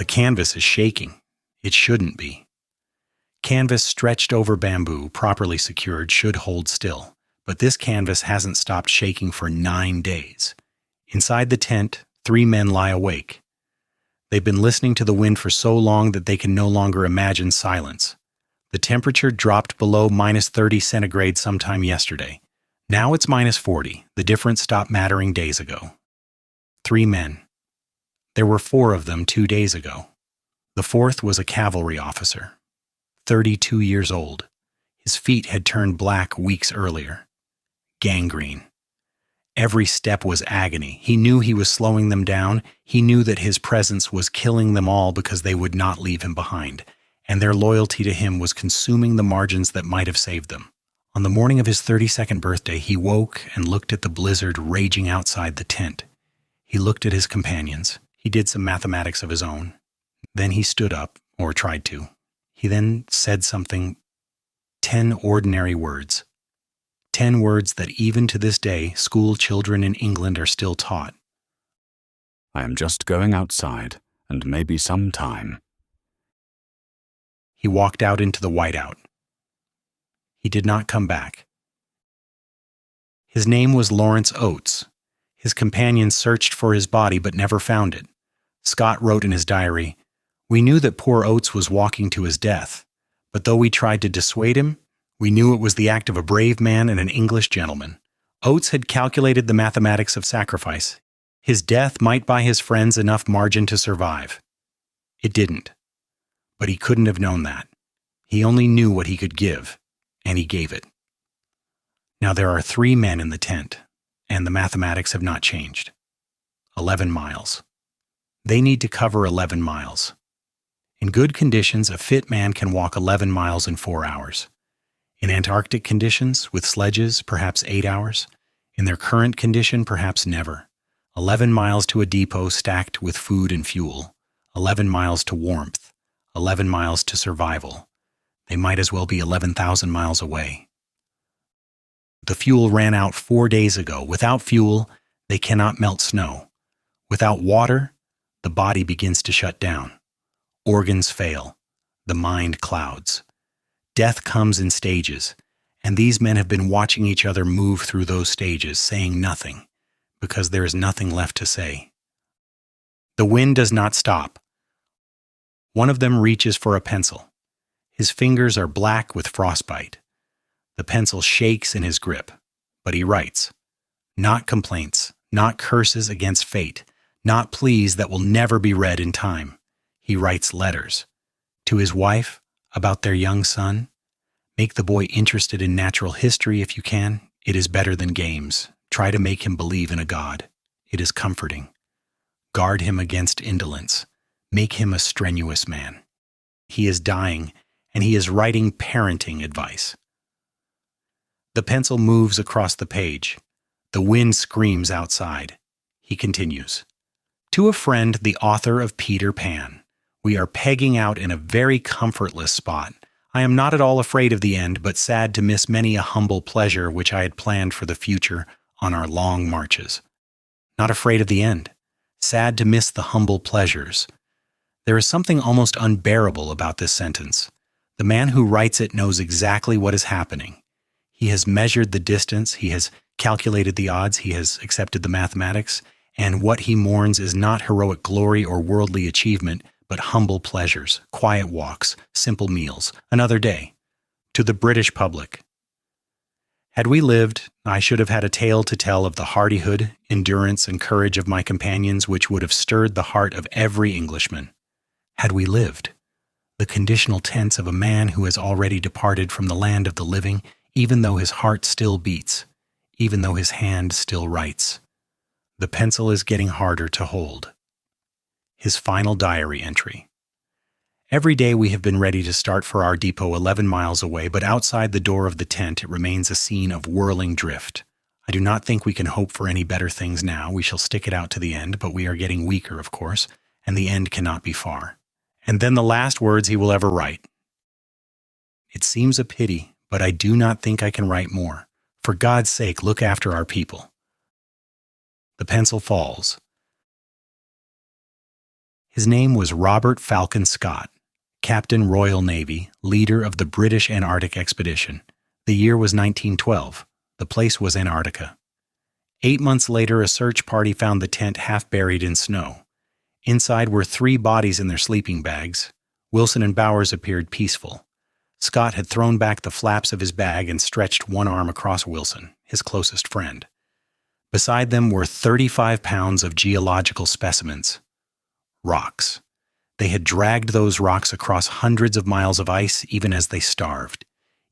The canvas is shaking. It shouldn't be. Canvas stretched over bamboo, properly secured, should hold still. But this canvas hasn't stopped shaking for 9 days. Inside the tent, 3 men lie awake. They've been listening to the wind for so long that they can no longer imagine silence. The temperature dropped below -30 centigrade sometime yesterday. Now it's -40. The difference stopped mattering days ago. 3 men. There were 4 of them 2 days ago. The 4th was a cavalry officer, 32 years old. His feet had turned black weeks earlier. Gangrene. Every step was agony. He knew he was slowing them down. He knew that his presence was killing them all because they would not leave him behind, and their loyalty to him was consuming the margins that might have saved them. On the morning of his 32nd birthday, he woke and looked at the blizzard raging outside the tent. He looked at his companions. He did some mathematics of his own. Then he stood up, or tried to. He then said something, 10 ordinary words. 10 words that even to this day, school children in England are still taught. I am just going outside, and maybe some time. He walked out into the whiteout. He did not come back. His name was Lawrence Oates. His companions searched for his body but never found it. Scott wrote in his diary, "We knew that poor Oates was walking to his death, but though we tried to dissuade him, we knew it was the act of a brave man and an English gentleman. Oates had calculated the mathematics of sacrifice. His death might buy his friends enough margin to survive. It didn't. But he couldn't have known that. He only knew what he could give, and he gave it. Now there are 3 men in the tent, and the mathematics have not changed. 11 miles. They need to cover 11 miles. In good conditions, a fit man can walk 11 miles in 4 hours. In Antarctic conditions, with sledges, perhaps 8 hours. In their current condition, perhaps never. 11 miles to a depot stacked with food and fuel. 11 miles to warmth. 11 miles to survival. They might as well be 11,000 miles away. The fuel ran out 4 days ago. Without fuel, they cannot melt snow. Without water, the body begins to shut down. Organs fail. The mind clouds. Death comes in stages, and these men have been watching each other move through those stages, saying nothing, because there is nothing left to say. The wind does not stop. One of them reaches for a pencil. His fingers are black with frostbite. The pencil shakes in his grip, but he writes. Not complaints, not curses against fate, not pleas that will never be read in time. He writes letters. To his wife, about their young son. Make the boy interested in natural history if you can. It is better than games. Try to make him believe in a God. It is comforting. Guard him against indolence. Make him a strenuous man. He is dying, and he is writing parenting advice. The pencil moves across the page. The wind screams outside. He continues. To a friend, the author of Peter Pan. We are pegging out in a very comfortless spot. I am not at all afraid of the end, but sad to miss many a humble pleasure which I had planned for the future on our long marches. Not afraid of the end. Sad to miss the humble pleasures. There is something almost unbearable about this sentence. The man who writes it knows exactly what is happening. He has measured the distance, he has calculated the odds, he has accepted the mathematics, and what he mourns is not heroic glory or worldly achievement, but humble pleasures, quiet walks, simple meals, another day. To the British public. Had we lived, I should have had a tale to tell of the hardihood, endurance, and courage of my companions which would have stirred the heart of every Englishman. Had we lived. The conditional tense of a man who has already departed from the land of the living, even though his heart still beats, even though his hand still writes. The pencil is getting harder to hold. His final diary entry. Every day we have been ready to start for our depot 11 miles away, but outside the door of the tent it remains a scene of whirling drift. I do not think we can hope for any better things now. We shall stick it out to the end, but we are getting weaker, of course, and the end cannot be far. And then the last words he will ever write. It seems a pity, but I do not think I can write more. For God's sake, look after our people. The pencil falls. His name was Robert Falcon Scott, Captain Royal Navy, leader of the British Antarctic expedition. The year was 1912. The place was Antarctica. 8 months later, a search party found the tent half buried in snow. Inside were 3 bodies in their sleeping bags. Wilson and Bowers appeared peaceful. Scott had thrown back the flaps of his bag and stretched one arm across Wilson, his closest friend. Beside them were 35 pounds of geological specimens. Rocks. They had dragged those rocks across hundreds of miles of ice even as they starved.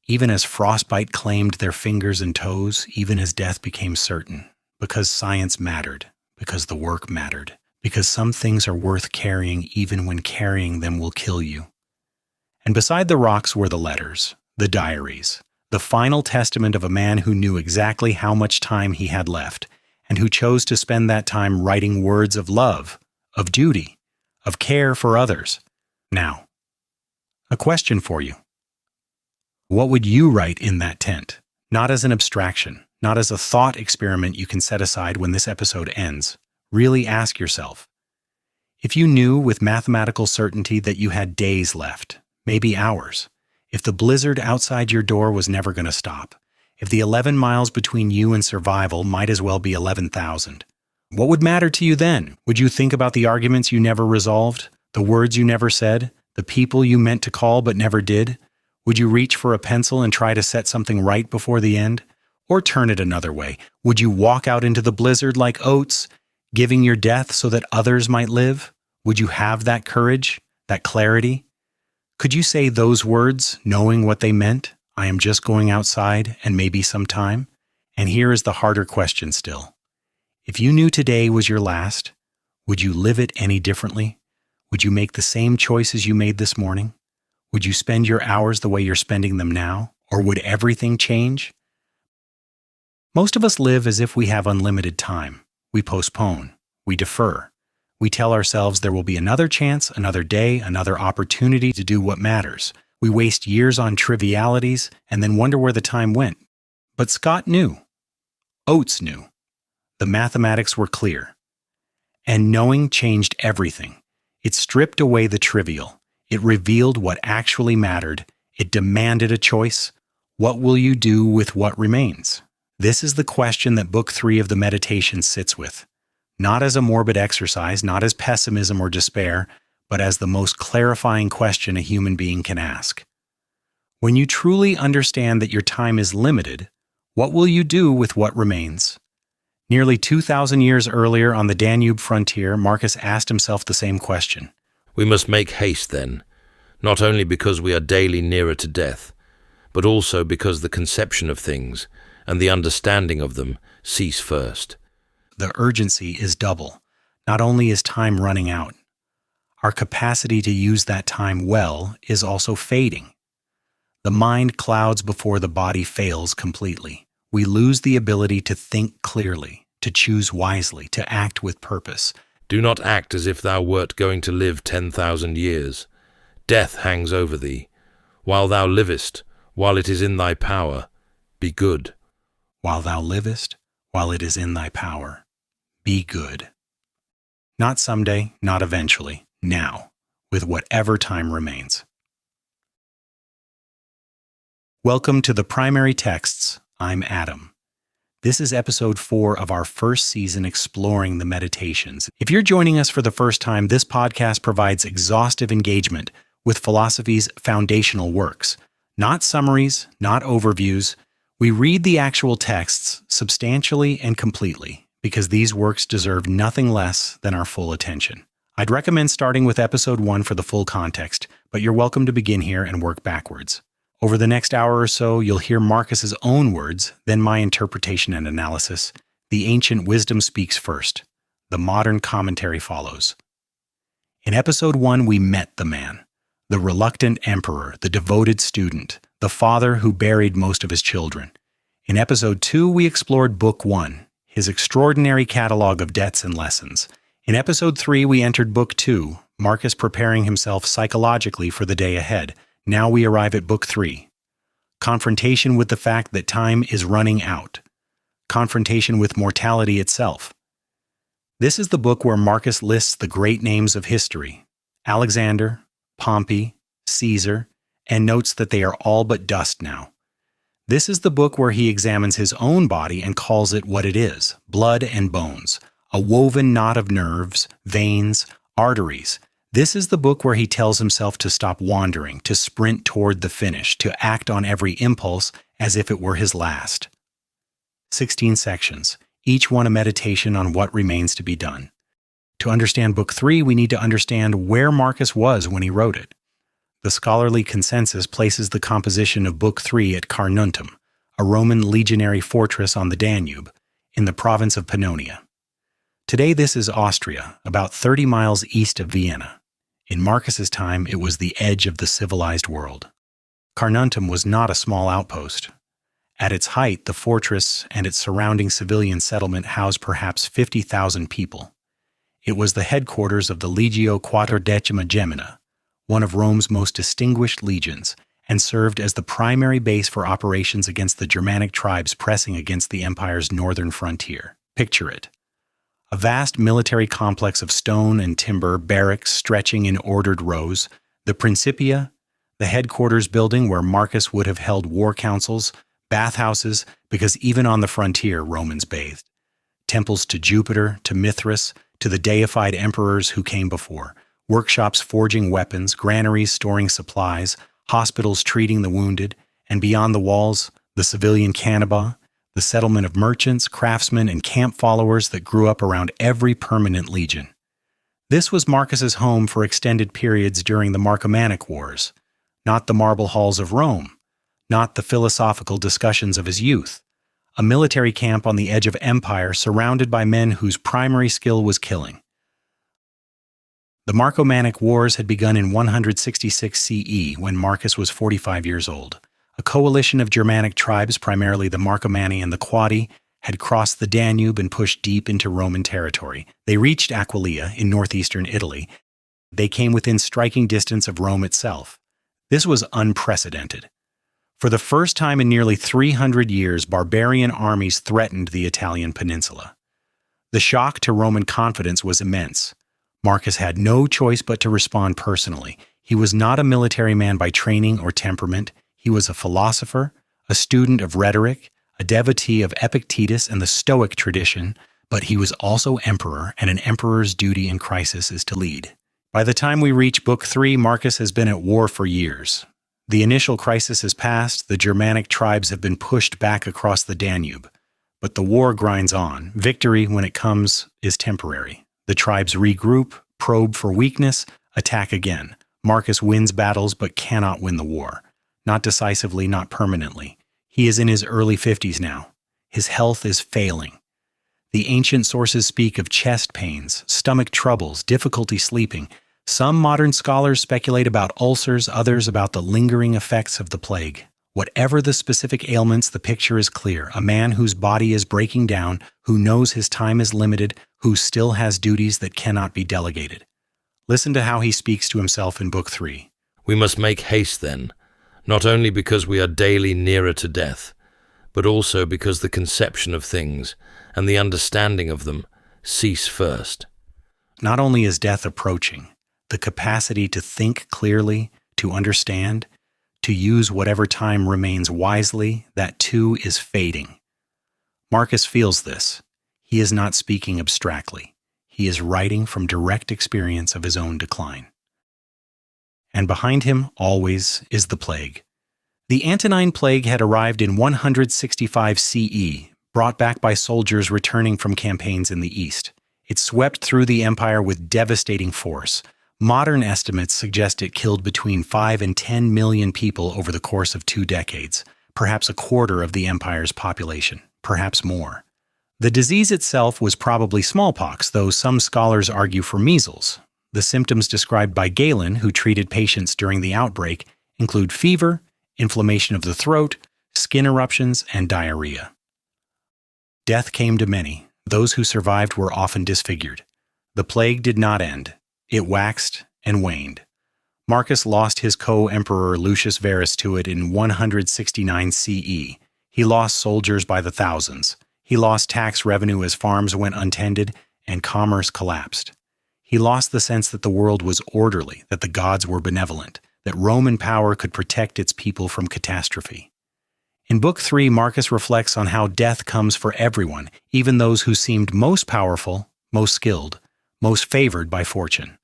Even as frostbite claimed their fingers and toes, even as death became certain. Because science mattered. Because the work mattered. Because some things are worth carrying even when carrying them will kill you. And beside the rocks were the letters, the diaries, the final testament of a man who knew exactly how much time he had left, and who chose to spend that time writing words of love, of duty, of care for others. Now, a question for you. What would you write in that tent? Not as an abstraction, not as a thought experiment you can set aside when this episode ends. Really ask yourself. If you knew with mathematical certainty that you had days left, maybe hours, if the blizzard outside your door was never going to stop, if the 11 miles between you and survival might as well be 11,000, what would matter to you then? Would you think about the arguments you never resolved, the words you never said, the people you meant to call but never did? Would you reach for a pencil and try to set something right before the end? Or turn it another way, would you walk out into the blizzard like oats, giving your death so that others might live? Would you have that courage, that clarity? Could you say those words, knowing what they meant? I am just going outside and maybe some time? And here is the harder question still. If you knew today was your last, would you live it any differently? Would you make the same choices you made this morning? Would you spend your hours the way you're spending them now? Or would everything change? Most of us live as if we have unlimited time. We postpone. We defer. We tell ourselves there will be another chance, another day, another opportunity to do what matters. We waste years on trivialities and then wonder where the time went. But Scott knew. Oates knew. The mathematics were clear. And knowing changed everything. It stripped away the trivial. It revealed what actually mattered. It demanded a choice. What will you do with what remains? This is the question that Book 3 of the Meditations sits with. Not as a morbid exercise, not as pessimism or despair, but as the most clarifying question a human being can ask. When you truly understand that your time is limited, what will you do with what remains? Nearly 2,000 years earlier on the Danube frontier, Marcus asked himself the same question. We must make haste then, not only because we are daily nearer to death, but also because the conception of things and the understanding of them cease first. The urgency is double. Not only is time running out, our capacity to use that time well is also fading. The mind clouds before the body fails completely. We lose the ability to think clearly, to choose wisely, to act with purpose. Do not act as if thou wert going to live 10,000 years. Death hangs over thee. While thou livest, while it is in thy power, be good. While thou livest, while it is in thy power, be good. Not someday, not eventually, now, with whatever time remains. Welcome to the Primary Texts. I'm Adam. This is episode 4 of our first season exploring the Meditations. If you're joining us for the first time, this podcast provides exhaustive engagement with philosophy's foundational works. Not summaries, not overviews. We read the actual texts substantially and completely because these works deserve nothing less than our full attention. I'd recommend starting with episode 1 for the full context, but you're welcome to begin here and work backwards. Over the next hour or so, you'll hear Marcus's own words, then my interpretation and analysis. The ancient wisdom speaks first. The modern commentary follows. In episode 1, we met the man, the reluctant emperor, the devoted student, the father who buried most of his children. In episode 2, we explored Book 1, his extraordinary catalog of debts and lessons. In episode 3, we entered Book 2, Marcus preparing himself psychologically for the day ahead. Now we arrive at Book 3. Confrontation with the fact that time is running out. Confrontation with mortality itself. This is the book where Marcus lists the great names of history: Alexander, Pompey, Caesar, and notes that they are all but dust now. This is the book where he examines his own body and calls it what it is: blood and bones, a woven knot of nerves, veins, arteries. This is the book where he tells himself to stop wandering, to sprint toward the finish, to act on every impulse as if it were his last. 16 sections, each one a meditation on what remains to be done. To understand Book 3, we need to understand where Marcus was when he wrote it. The scholarly consensus places the composition of Book 3 at Carnuntum, a Roman legionary fortress on the Danube, in the province of Pannonia. Today this is Austria, about 30 miles east of Vienna. In Marcus's time, it was the edge of the civilized world. Carnuntum was not a small outpost. At its height, the fortress and its surrounding civilian settlement housed perhaps 50,000 people. It was the headquarters of the Legio Quattordecima Gemina, one of Rome's most distinguished legions, and served as the primary base for operations against the Germanic tribes pressing against the empire's northern frontier. Picture it: a vast military complex of stone and timber barracks stretching in ordered rows, the Principia, the headquarters building where Marcus would have held war councils, bathhouses, because even on the frontier Romans bathed, temples to Jupiter, to Mithras, to the deified emperors who came before, workshops forging weapons, granaries storing supplies, hospitals treating the wounded, and beyond the walls, the civilian canaba, the settlement of merchants, craftsmen, and camp followers that grew up around every permanent legion. This was Marcus's home for extended periods during the Marcomannic Wars, not the marble halls of Rome, not the philosophical discussions of his youth, a military camp on the edge of empire surrounded by men whose primary skill was killing. The Marcomannic Wars had begun in 166 CE when Marcus was 45 years old. A coalition of Germanic tribes, primarily the Marcomanni and the Quadi, had crossed the Danube and pushed deep into Roman territory. They reached Aquileia in northeastern Italy. They came within striking distance of Rome itself. This was unprecedented. For the first time in nearly 300 years, barbarian armies threatened the Italian peninsula. The shock to Roman confidence was immense. Marcus had no choice but to respond personally. He was not a military man by training or temperament. He was a philosopher, a student of rhetoric, a devotee of Epictetus and the Stoic tradition, but he was also emperor, and an emperor's duty in crisis is to lead. By the time we reach Book 3, Marcus has been at war for years. The initial crisis has passed, the Germanic tribes have been pushed back across the Danube. But the war grinds on. Victory, when it comes, is temporary. The tribes regroup, probe for weakness, attack again. Marcus wins battles but cannot win the war. Not decisively, not permanently. He is in his early 50s now. His health is failing. The ancient sources speak of chest pains, stomach troubles, difficulty sleeping. Some modern scholars speculate about ulcers, others about the lingering effects of the plague. Whatever the specific ailments, the picture is clear. A man whose body is breaking down, who knows his time is limited, who still has duties that cannot be delegated. Listen to how he speaks to himself in Book 3. We must make haste then, not only because we are daily nearer to death, but also because the conception of things and the understanding of them cease first. Not only is death approaching, the capacity to think clearly, to understand, to use whatever time remains wisely, that too is fading. Marcus feels this. He is not speaking abstractly. He is writing from direct experience of his own decline. And behind him, always, is the plague. The Antonine plague had arrived in 165 CE, brought back by soldiers returning from campaigns in the east. It swept through the empire with devastating force. Modern estimates suggest it killed between 5 and 10 million people over the course of 2 decades, perhaps a quarter of the empire's population, perhaps more. The disease itself was probably smallpox, though some scholars argue for measles. The symptoms described by Galen, who treated patients during the outbreak, include fever, inflammation of the throat, skin eruptions, and diarrhea. Death came to many. Those who survived were often disfigured. The plague did not end. It waxed and waned. Marcus lost his co-emperor Lucius Verus to it in 169 CE. He lost soldiers by the thousands. He lost tax revenue as farms went untended, and commerce collapsed. He lost the sense that the world was orderly, that the gods were benevolent, that Roman power could protect its people from catastrophe. In Book 3, Marcus reflects on how death comes for everyone, even those who seemed most powerful, most skilled, most favored by fortune.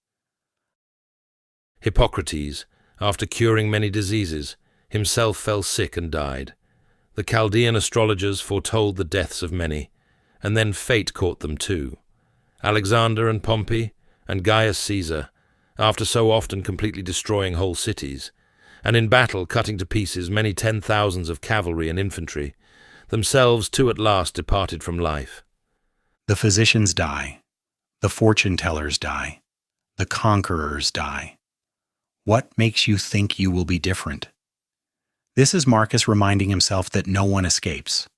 Hippocrates, after curing many diseases, himself fell sick and died. The Chaldean astrologers foretold the deaths of many, and then fate caught them too. Alexander and Pompey and Gaius Caesar, after so often completely destroying whole cities, and in battle cutting to pieces many 10,000s of cavalry and infantry, themselves too at last departed from life. The physicians die. The fortune-tellers die. The conquerors die. What makes you think you will be different? This is Marcus reminding himself that no one escapes.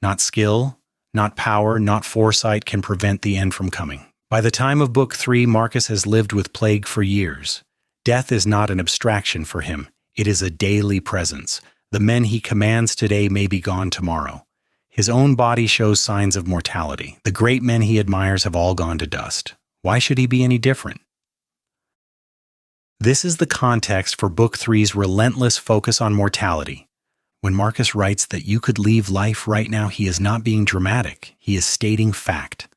Not skill, not power, not foresight can prevent the end from coming. By the time of Book 3, Marcus has lived with plague for years. Death is not an abstraction for him. It is a daily presence. The men he commands today may be gone tomorrow. His own body shows signs of mortality. The great men he admires have all gone to dust. Why should he be any different? This is the context for Book 3's relentless focus on mortality. When Marcus writes that you could leave life right now, he is not being dramatic. He is stating fact.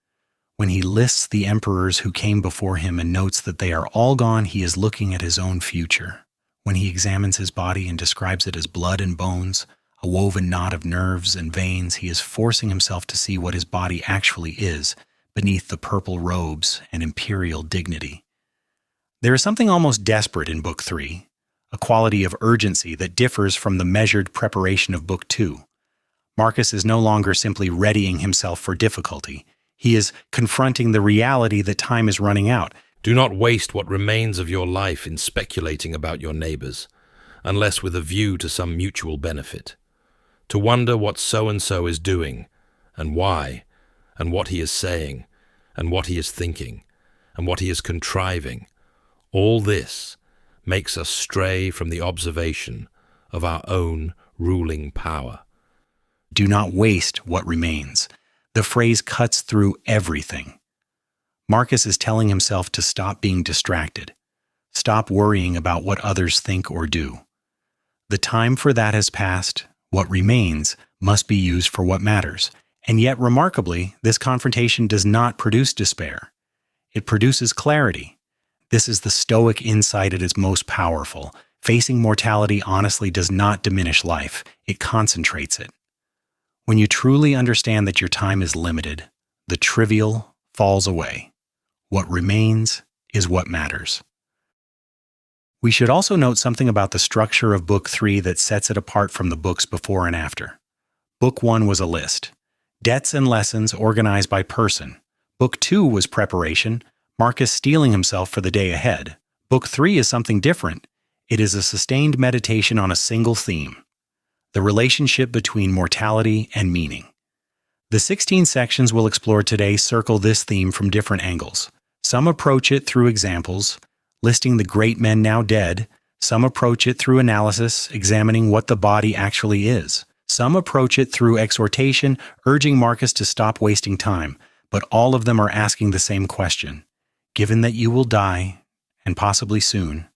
When he lists the emperors who came before him and notes that they are all gone, he is looking at his own future. When he examines his body and describes it as blood and bones, a woven knot of nerves and veins, he is forcing himself to see what his body actually is beneath the purple robes and imperial dignity. There is something almost desperate in Book 3, a quality of urgency that differs from the measured preparation of Book 2. Marcus is no longer simply readying himself for difficulty. He is confronting the reality that time is running out. Do not waste what remains of your life in speculating about your neighbors, unless with a view to some mutual benefit. To wonder what so-and-so is doing, and why, and what he is saying, and what he is thinking, and what he is contriving, all this makes us stray from the observation of our own ruling power. Do not waste what remains. The phrase cuts through everything. Marcus is telling himself to stop being distracted. Stop worrying about what others think or do. The time for that has passed. What remains must be used for what matters. And yet, remarkably, this confrontation does not produce despair. It produces clarity. This is the Stoic insight at its most powerful. Facing mortality honestly does not diminish life. It concentrates it. When you truly understand that your time is limited, the trivial falls away. What remains is what matters. We should also note something about the structure of Book 3 that sets it apart from the books before and after. Book 1 was a list. Debts and lessons organized by person. Book 2 was preparation, Marcus steeling himself for the day ahead. Book 3 is something different. It is a sustained meditation on a single theme: the relationship between mortality and meaning. The 16 sections we'll explore today circle this theme from different angles. Some approach it through examples, listing the great men now dead. Some approach it through analysis, examining what the body actually is. Some approach it through exhortation, urging Marcus to stop wasting time. But all of them are asking the same question: given that you will die, and possibly soon,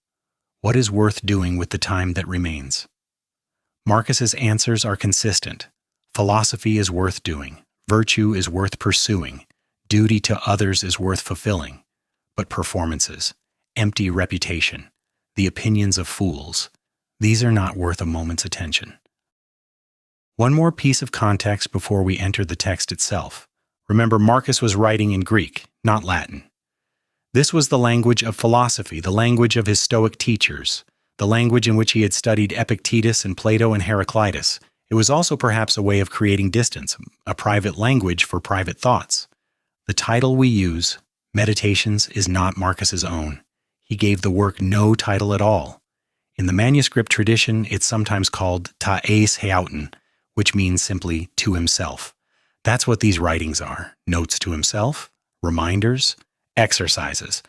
what is worth doing with the time that remains? Marcus's answers are consistent. Philosophy is worth doing. Virtue is worth pursuing. Duty to others is worth fulfilling. But performances, empty reputation, the opinions of fools, these are not worth a moment's attention. One more piece of context before we enter the text itself. Remember, Marcus was writing in Greek, not Latin. This was the language of philosophy, the language of his Stoic teachers, the language in which he had studied Epictetus and Plato and Heraclitus. It was also perhaps a way of creating distance, a private language for private thoughts. The title we use, Meditations, is not Marcus's own. He gave the work no title at all. In the manuscript tradition, it's sometimes called ta eis heauton, which means simply to himself. That's what these writings are: notes to himself, reminders, exercises.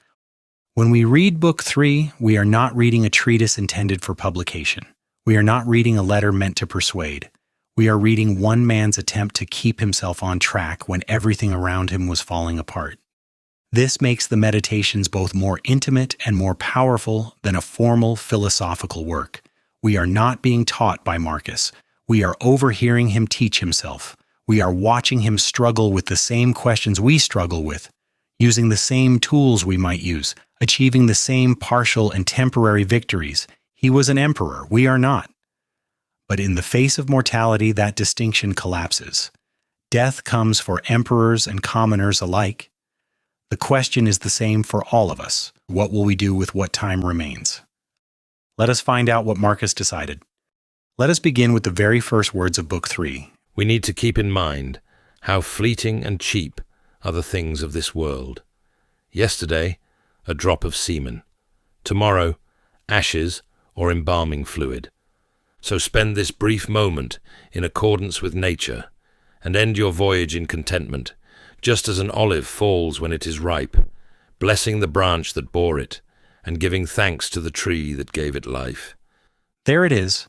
When we read Book 3, we are not reading a treatise intended for publication. We are not reading a letter meant to persuade. We are reading one man's attempt to keep himself on track when everything around him was falling apart. This makes the meditations both more intimate and more powerful than a formal philosophical work. We are not being taught by Marcus. We are overhearing him teach himself. We are watching him struggle with the same questions we struggle with, using the same tools we might use, achieving the same partial and temporary victories. He was an emperor, we are not. But in the face of mortality, that distinction collapses. Death comes for emperors and commoners alike. The question is the same for all of us. What will we do with what time remains? Let us find out what Marcus decided. Let us begin with the very first words of Book 3. We need to keep in mind how fleeting and cheap are the things of this world. Yesterday, a drop of semen. Tomorrow, ashes or embalming fluid. So spend this brief moment in accordance with nature, and end your voyage in contentment, just as an olive falls when it is ripe, blessing the branch that bore it, and giving thanks to the tree that gave it life. There it is,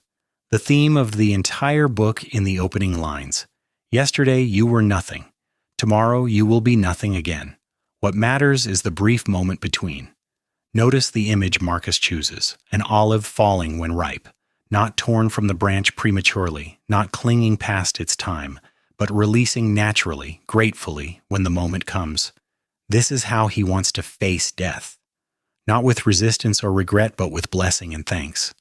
the theme of the entire book in the opening lines. Yesterday you were nothing. Tomorrow you will be nothing again. What matters is the brief moment between. Notice the image Marcus chooses, an olive falling when ripe, not torn from the branch prematurely, not clinging past its time, but releasing naturally, gratefully, when the moment comes. This is how he wants to face death. Not with resistance or regret, but with blessing and thanks.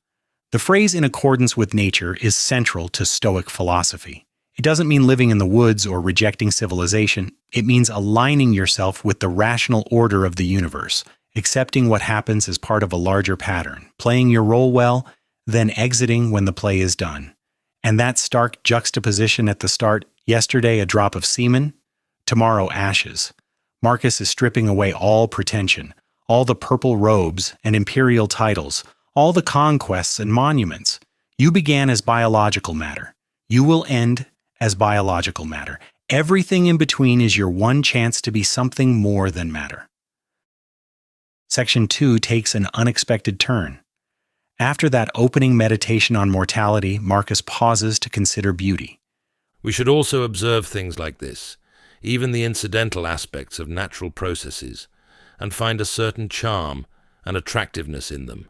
The phrase "in accordance with nature" is central to Stoic philosophy. It doesn't mean living in the woods or rejecting civilization. It means aligning yourself with the rational order of the universe, accepting what happens as part of a larger pattern, playing your role well, then exiting when the play is done. And that stark juxtaposition at the start, yesterday a drop of semen, tomorrow ashes. Marcus is stripping away all pretension, all the purple robes and imperial titles, all the conquests and monuments. You began as biological matter. You will end as biological matter. Everything in between is your one chance to be something more than matter. Section 2 takes an unexpected turn. After that opening meditation on mortality, Marcus pauses to consider beauty. We should also observe things like this, even the incidental aspects of natural processes, and find a certain charm and attractiveness in them.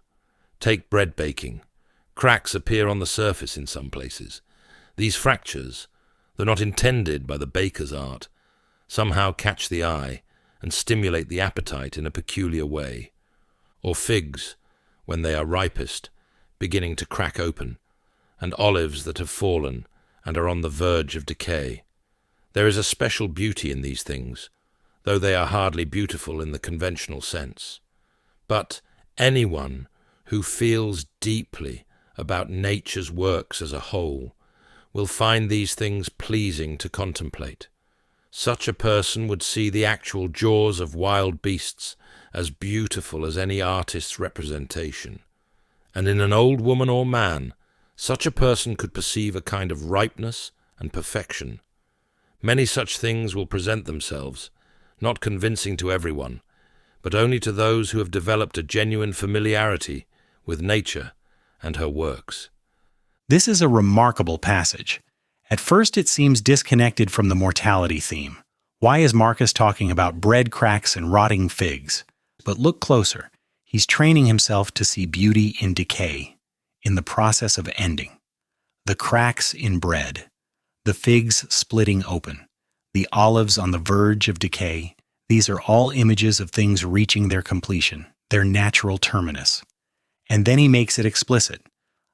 Take bread baking. Cracks appear on the surface in some places. These fractures, though not intended by the baker's art, somehow catch the eye and stimulate the appetite in a peculiar way. Or figs, when they are ripest, beginning to crack open, and olives that have fallen and are on the verge of decay. There is a special beauty in these things, though they are hardly beautiful in the conventional sense. But anyone who feels deeply about nature's works as a whole will find these things pleasing to contemplate. Such a person would see the actual jaws of wild beasts as beautiful as any artist's representation. And in an old woman or man, such a person could perceive a kind of ripeness and perfection. Many such things will present themselves, not convincing to everyone, but only to those who have developed a genuine familiarity with nature and her works. This is a remarkable passage. At first it seems disconnected from the mortality theme. Why is Marcus talking about bread cracks and rotting figs? But look closer. He's training himself to see beauty in decay, in the process of ending. The cracks in bread, the figs splitting open, the olives on the verge of decay, these are all images of things reaching their completion, their natural terminus. And then he makes it explicit.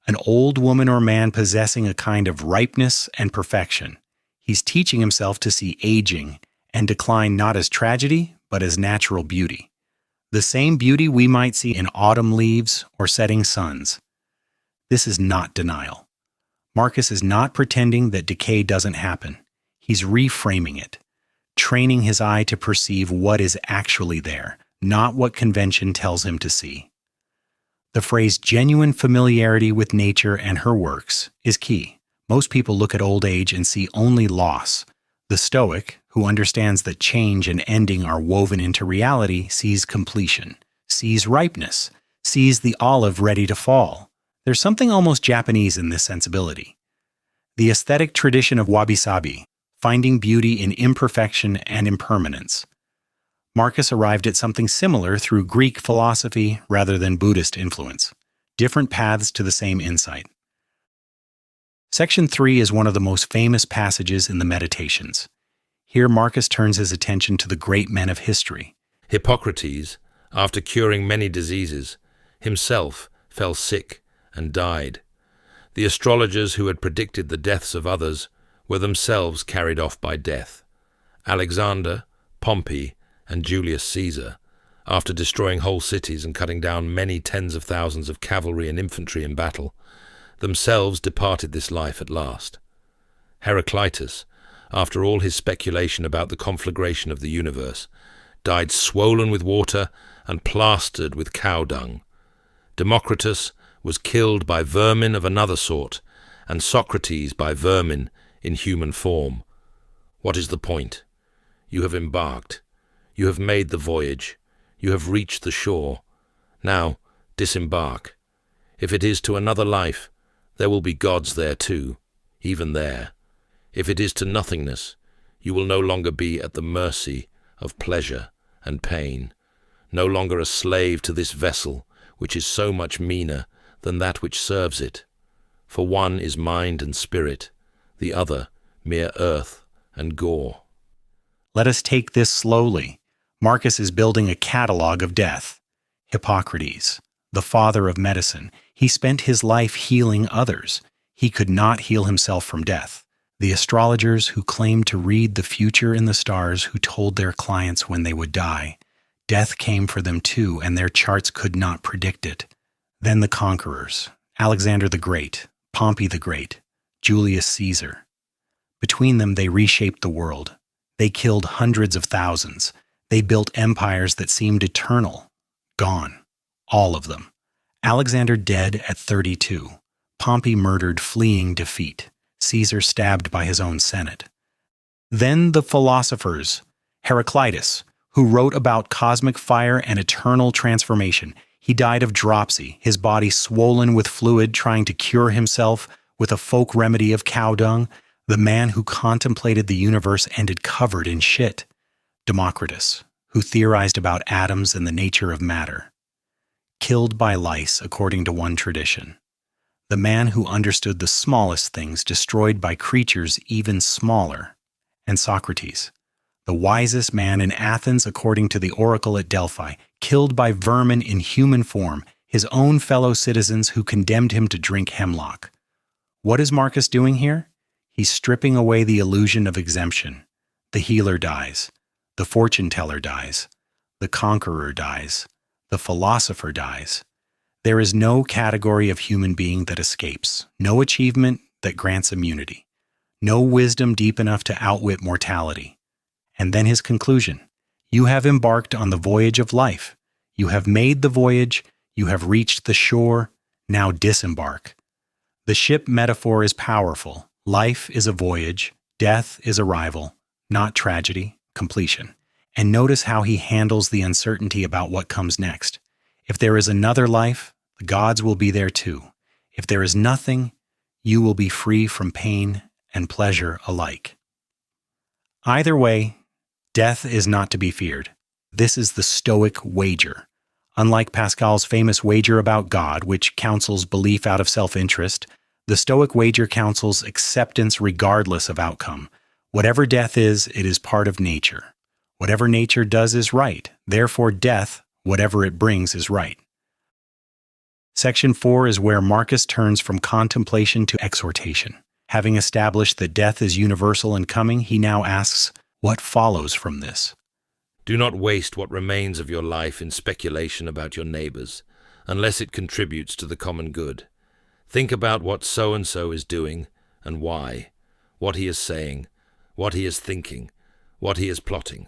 An old woman or man possessing a kind of ripeness and perfection. He's teaching himself to see aging and decline not as tragedy, but as natural beauty. The same beauty we might see in autumn leaves or setting suns. This is not denial. Marcus is not pretending that decay doesn't happen. He's reframing it, training his eye to perceive what is actually there, not what convention tells him to see. The phrase genuine familiarity with nature and her works is key. Most people look at old age and see only loss. The Stoic, who understands that change and ending are woven into reality, sees completion, sees ripeness, sees the olive ready to fall. There's something almost Japanese in this sensibility. The aesthetic tradition of wabi-sabi, finding beauty in imperfection and impermanence. Marcus arrived at something similar through Greek philosophy rather than Buddhist influence. Different paths to the same insight. Section 3 is one of the most famous passages in the Meditations. Here Marcus turns his attention to the great men of history. Hippocrates, after curing many diseases, himself fell sick and died. The astrologers who had predicted the deaths of others were themselves carried off by death. Alexander, Pompey, and Julius Caesar, after destroying whole cities and cutting down many tens of thousands of cavalry and infantry in battle, themselves departed this life at last. Heraclitus, after all his speculation about the conflagration of the universe, died swollen with water and plastered with cow dung. Democritus was killed by vermin of another sort, and Socrates by vermin in human form. What is the point? You have embarked. You have made the voyage. You have reached the shore. Now, disembark. If it is to another life, there will be gods there too, even there. If it is to nothingness, you will no longer be at the mercy of pleasure and pain, no longer a slave to this vessel, which is so much meaner than that which serves it. For one is mind and spirit, the other mere earth and gore. Let us take this slowly. Marcus is building a catalogue of death. Hippocrates, the father of medicine, he spent his life healing others. He could not heal himself from death. The astrologers who claimed to read the future in the stars, who told their clients when they would die, death came for them too, and their charts could not predict it. Then the conquerors, Alexander the Great, Pompey the Great, Julius Caesar. Between them they reshaped the world. They killed hundreds of thousands. They built empires that seemed eternal. Gone. All of them. Alexander dead at 32. Pompey murdered fleeing defeat. Caesar stabbed by his own Senate. Then the philosophers, Heraclitus, who wrote about cosmic fire and eternal transformation. He died of dropsy, his body swollen with fluid, trying to cure himself with a folk remedy of cow dung. The man who contemplated the universe ended covered in shit. Democritus, who theorized about atoms and the nature of matter. Killed by lice, according to one tradition. The man who understood the smallest things destroyed by creatures even smaller. And Socrates, the wisest man in Athens according to the oracle at Delphi, killed by vermin in human form, his own fellow citizens who condemned him to drink hemlock. What is Marcus doing here? He's stripping away the illusion of exemption. The healer dies. The fortune teller dies. The conqueror dies. The philosopher dies. There is no category of human being that escapes, no achievement that grants immunity, no wisdom deep enough to outwit mortality. And then his conclusion: you have embarked on the voyage of life. You have made the voyage. You have reached the shore. Now disembark. The ship metaphor is powerful. Life is a voyage. Death is arrival, not tragedy, completion. And notice how he handles the uncertainty about what comes next. If there is another life, the gods will be there too. If there is nothing, you will be free from pain and pleasure alike. Either way, death is not to be feared. This is the Stoic wager. Unlike Pascal's famous wager about God, which counsels belief out of self-interest, the Stoic wager counsels acceptance regardless of outcome. Whatever death is, it is part of nature. Whatever nature does is right. Therefore, death, whatever it brings, is right. Section 4 is where Marcus turns from contemplation to exhortation. Having established that death is universal and coming, he now asks, what follows from this? Do not waste what remains of your life in speculation about your neighbors, unless it contributes to the common good. Think about what so-and-so is doing and why, what he is saying, what he is thinking, what he is plotting.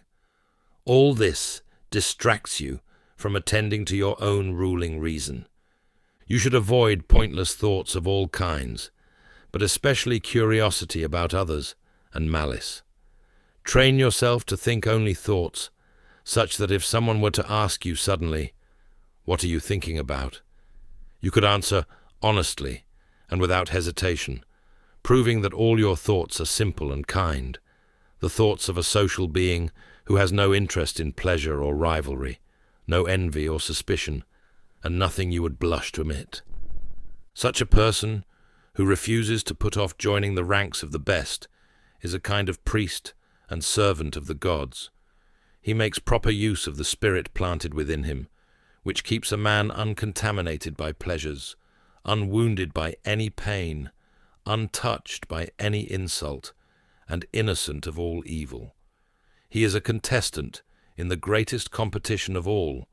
All this distracts you from attending to your own ruling reason. You should avoid pointless thoughts of all kinds, but especially curiosity about others and malice. Train yourself to think only thoughts, such that if someone were to ask you suddenly, "What are you thinking about?" you could answer honestly and without hesitation, proving that all your thoughts are simple and kind, the thoughts of a social being who has no interest in pleasure or rivalry, no envy or suspicion, and nothing you would blush to admit. Such a person, who refuses to put off joining the ranks of the best, is a kind of priest and servant of the gods. He makes proper use of the spirit planted within him, which keeps a man uncontaminated by pleasures, unwounded by any pain, untouched by any insult, and innocent of all evil. He is a contestant in the greatest competition of all,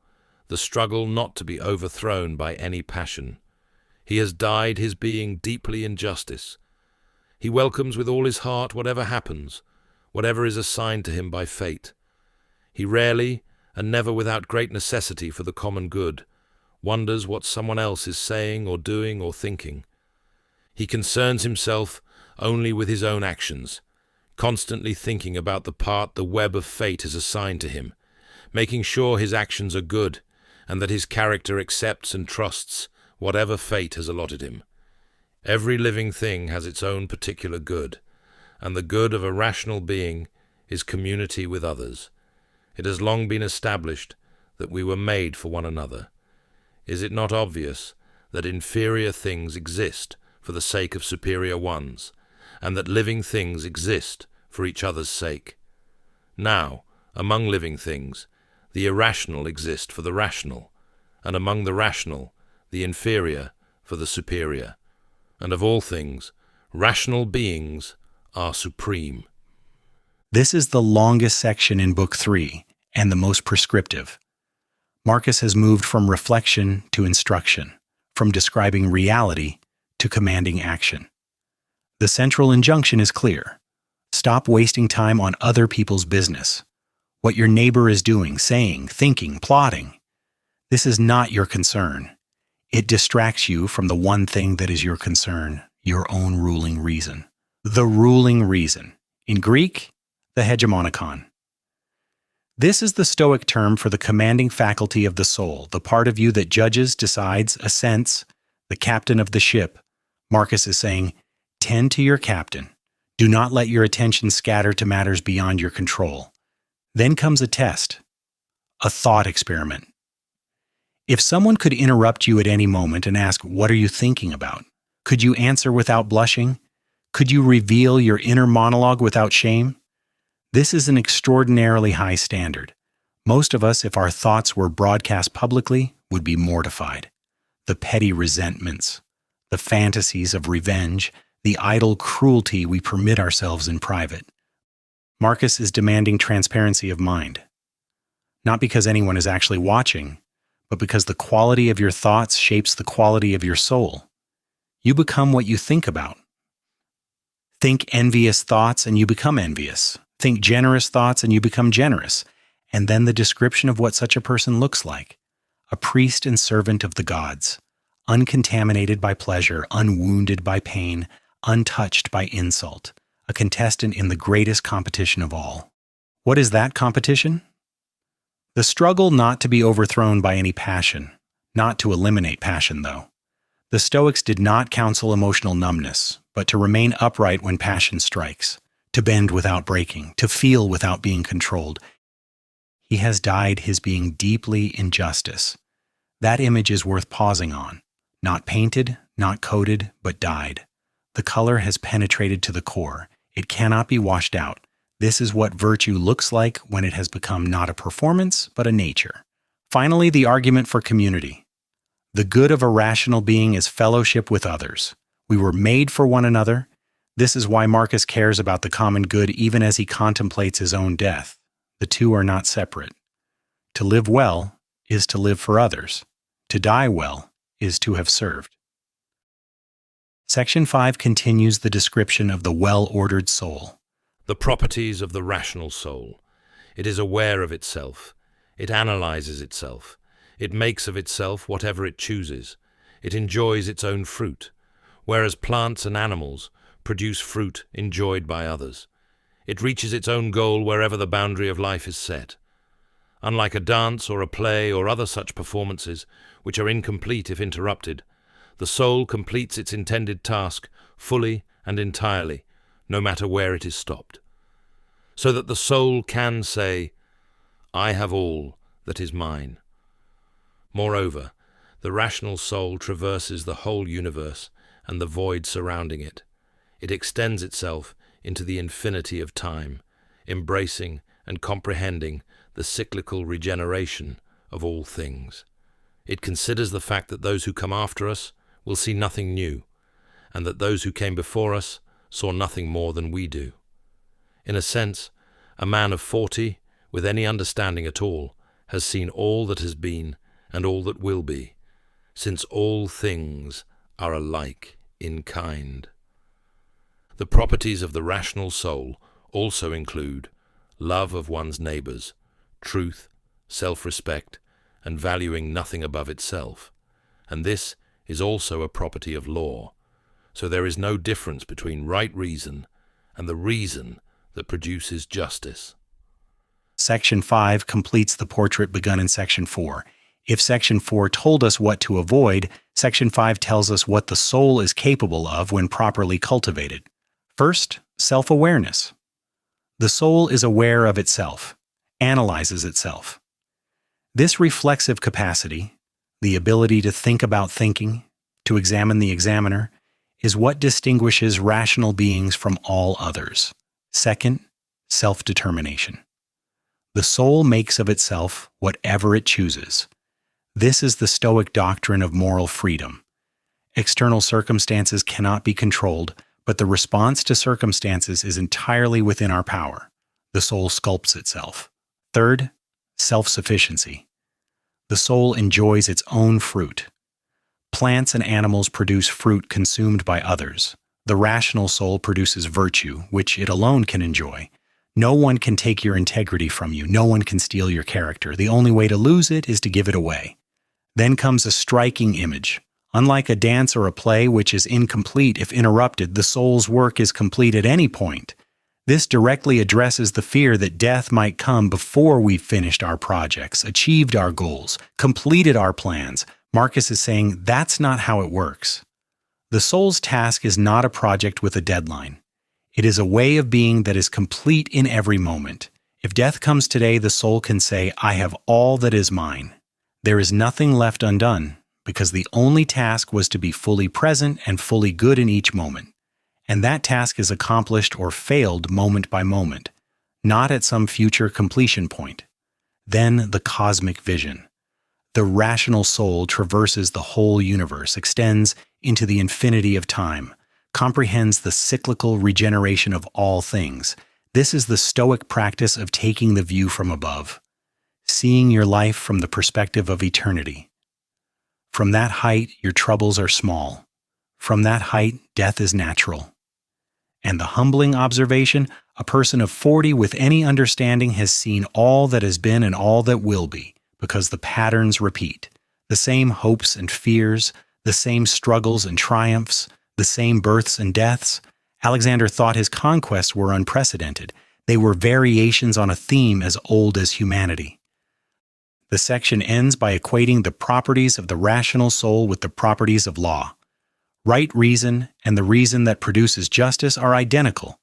the struggle not to be overthrown by any passion. He has dyed his being deeply in justice. He welcomes with all his heart whatever happens, whatever is assigned to him by fate. He rarely, and never without great necessity for the common good, wonders what someone else is saying or doing or thinking. He concerns himself only with his own actions, constantly thinking about the part the web of fate has assigned to him, making sure his actions are good, and that his character accepts and trusts whatever fate has allotted him. Every living thing has its own particular good, and the good of a rational being is community with others. It has long been established that we were made for one another. Is it not obvious that inferior things exist for the sake of superior ones, and that living things exist for each other's sake? Now, among living things, the irrational exist for the rational, and among the rational, the inferior for the superior. And of all things, rational beings are supreme. This is the longest section in Book 3, and the most prescriptive. Marcus has moved from reflection to instruction, from describing reality to commanding action. The central injunction is clear. Stop wasting time on other people's business. What your neighbor is doing, saying, thinking, plotting. This is not your concern. It distracts you from the one thing that is your concern, your own ruling reason. The ruling reason. In Greek, the hegemonikon. This is the Stoic term for the commanding faculty of the soul, the part of you that judges, decides, assents, the captain of the ship. Marcus is saying, tend to your captain. Do not let your attention scatter to matters beyond your control. Then comes a test, a thought experiment. If someone could interrupt you at any moment and ask, what are you thinking about? Could you answer without blushing? Could you reveal your inner monologue without shame? This is an extraordinarily high standard. Most of us, if our thoughts were broadcast publicly, would be mortified. The petty resentments, the fantasies of revenge, the idle cruelty we permit ourselves in private. Marcus is demanding transparency of mind. Not because anyone is actually watching, but because the quality of your thoughts shapes the quality of your soul. You become what you think about. Think envious thoughts and you become envious. Think generous thoughts and you become generous. And then the description of what such a person looks like. A priest and servant of the gods, uncontaminated by pleasure, unwounded by pain, untouched by insult, a contestant in the greatest competition of all. What is that competition? The struggle not to be overthrown by any passion, not to eliminate passion, though. The Stoics did not counsel emotional numbness, but to remain upright when passion strikes, to bend without breaking, to feel without being controlled. He has dyed his being deeply in justice. That image is worth pausing on. Not painted, not coated, but dyed. The color has penetrated to the core. It cannot be washed out. This is what virtue looks like when it has become not a performance, but a nature. Finally, the argument for community. The good of a rational being is fellowship with others. We were made for one another. This is why Marcus cares about the common good even as he contemplates his own death. The two are not separate. To live well is to live for others. To die well is to have served. Section 5 continues the description of the well-ordered soul. The properties of the rational soul. It is aware of itself. It analyzes itself. It makes of itself whatever it chooses. It enjoys its own fruit, whereas plants and animals produce fruit enjoyed by others. It reaches its own goal wherever the boundary of life is set. Unlike a dance or a play or other such performances, which are incomplete if interrupted, the soul completes its intended task fully and entirely, no matter where it is stopped. So that the soul can say, I have all that is mine. Moreover, the rational soul traverses the whole universe and the void surrounding it. It extends itself into the infinity of time, embracing and comprehending the cyclical regeneration of all things. It considers the fact that those who come after us will see nothing new, and that those who came before us saw nothing more than we do. In a sense, a man of 40, with any understanding at all, has seen all that has been and all that will be, since all things are alike in kind. The properties of the rational soul also include love of one's neighbors, truth, self-respect, and valuing nothing above itself. And this is also a property of law, so there is no difference between right reason and the reason that produces justice. Section 5 completes the portrait begun in Section 4. If Section 4 told us what to avoid, Section 5 tells us what the soul is capable of when properly cultivated. First, self-awareness. The soul is aware of itself, analyzes itself. This reflexive capacity, the ability to think about thinking, to examine the examiner, is what distinguishes rational beings from all others. Second, self-determination. The soul makes of itself whatever it chooses. This is the Stoic doctrine of moral freedom. External circumstances cannot be controlled, but the response to circumstances is entirely within our power. The soul sculpts itself. Third, self-sufficiency. The soul enjoys its own fruit. Plants and animals produce fruit consumed by others. The rational soul produces virtue, which it alone can enjoy. No one can take your integrity from you. No one can steal your character. The only way to lose it is to give it away. Then comes a striking image. Unlike a dance or a play, which is incomplete if interrupted, the soul's work is complete at any point. This directly addresses the fear that death might come before we've finished our projects, achieved our goals, completed our plans. Marcus is saying that's not how it works. The soul's task is not a project with a deadline. It is a way of being that is complete in every moment. If death comes today, the soul can say, I have all that is mine. There is nothing left undone, because the only task was to be fully present and fully good in each moment. And that task is accomplished or failed moment by moment, not at some future completion point. Then the cosmic vision. The rational soul traverses the whole universe, extends into the infinity of time, comprehends the cyclical regeneration of all things. This is the Stoic practice of taking the view from above, seeing your life from the perspective of eternity. From that height, your troubles are small. From that height, death is natural. And the humbling observation, a person of 40 with any understanding has seen all that has been and all that will be, because the patterns repeat. The same hopes and fears, the same struggles and triumphs, the same births and deaths. Alexander thought his conquests were unprecedented. They were variations on a theme as old as humanity. The section ends by equating the properties of the rational soul with the properties of law. Right reason and the reason that produces justice are identical.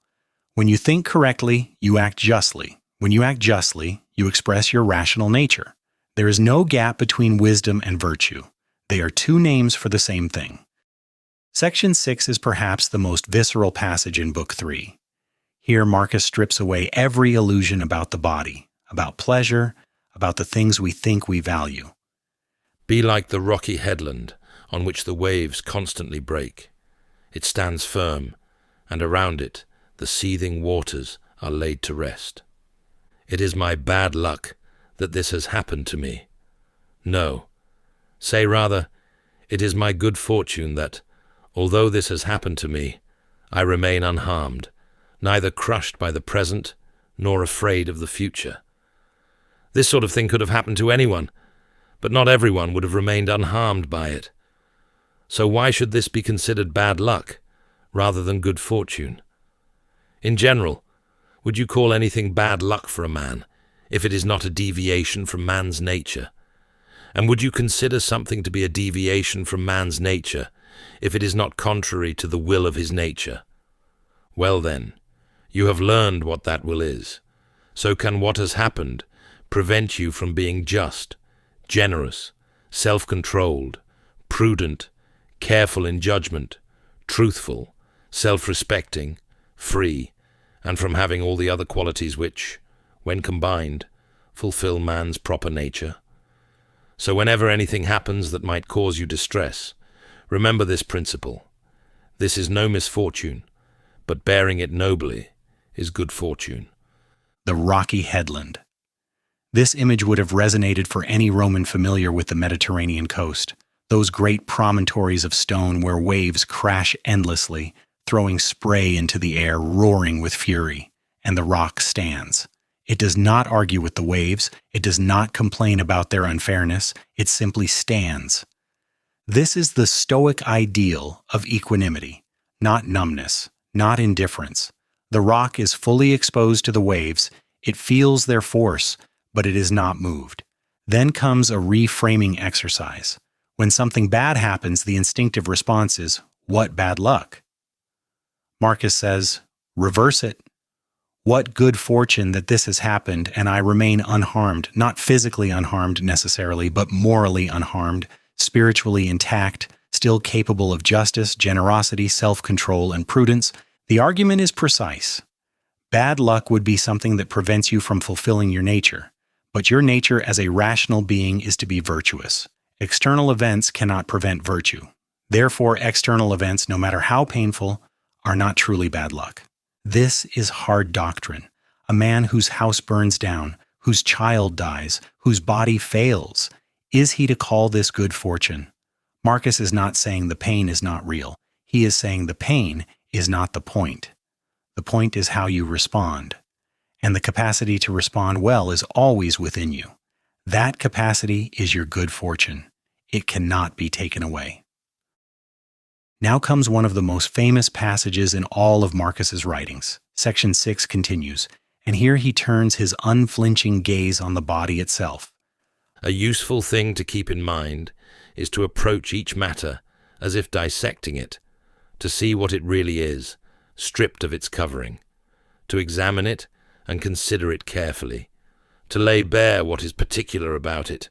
When you think correctly, you act justly. When you act justly, you express your rational nature. There is no gap between wisdom and virtue. They are two names for the same thing. Section 6 is perhaps the most visceral passage in Book 3. Here Marcus strips away every illusion about the body, about pleasure, about the things we think we value. Be like the rocky headland on which the waves constantly break. It stands firm, and around it the seething waters are laid to rest. It is my bad luck that this has happened to me. No, say rather, it is my good fortune that, although this has happened to me, I remain unharmed, neither crushed by the present nor afraid of the future. This sort of thing could have happened to anyone, but not everyone would have remained unharmed by it. So why should this be considered bad luck, rather than good fortune? In general, would you call anything bad luck for a man, if it is not a deviation from man's nature? And would you consider something to be a deviation from man's nature, if it is not contrary to the will of his nature? Well then, you have learned what that will is. So can what has happened prevent you from being just, generous, self-controlled, prudent, careful in judgment, truthful, self-respecting, free, and from having all the other qualities which, when combined, fulfill man's proper nature. So whenever anything happens that might cause you distress, remember this principle. This is no misfortune, but bearing it nobly is good fortune. The rocky headland. This image would have resonated for any Roman familiar with the Mediterranean coast, those great promontories of stone where waves crash endlessly, throwing spray into the air, roaring with fury, and the rock stands. It does not argue with the waves, it does not complain about their unfairness, it simply stands. This is the Stoic ideal of equanimity, not numbness, not indifference. The rock is fully exposed to the waves, it feels their force, but it is not moved. Then comes a reframing exercise. When something bad happens, the instinctive response is, "What bad luck?" Marcus says, "Reverse it. What good fortune that this has happened and I remain unharmed, not physically unharmed necessarily, but morally unharmed, spiritually intact, still capable of justice, generosity, self-control, and prudence." The argument is precise. Bad luck would be something that prevents you from fulfilling your nature, but your nature as a rational being is to be virtuous. External events cannot prevent virtue. Therefore, external events, no matter how painful, are not truly bad luck. This is hard doctrine. A man whose house burns down, whose child dies, whose body fails, is he to call this good fortune? Marcus is not saying the pain is not real. He is saying the pain is not the point. The point is how you respond. And the capacity to respond well is always within you. That capacity is your good fortune. It cannot be taken away. Now comes one of the most famous passages in all of Marcus's writings. Section 6 continues, and here he turns his unflinching gaze on the body itself. A useful thing to keep in mind is to approach each matter as if dissecting it, to see what it really is, stripped of its covering, to examine it and consider it carefully, to lay bare what is particular about it,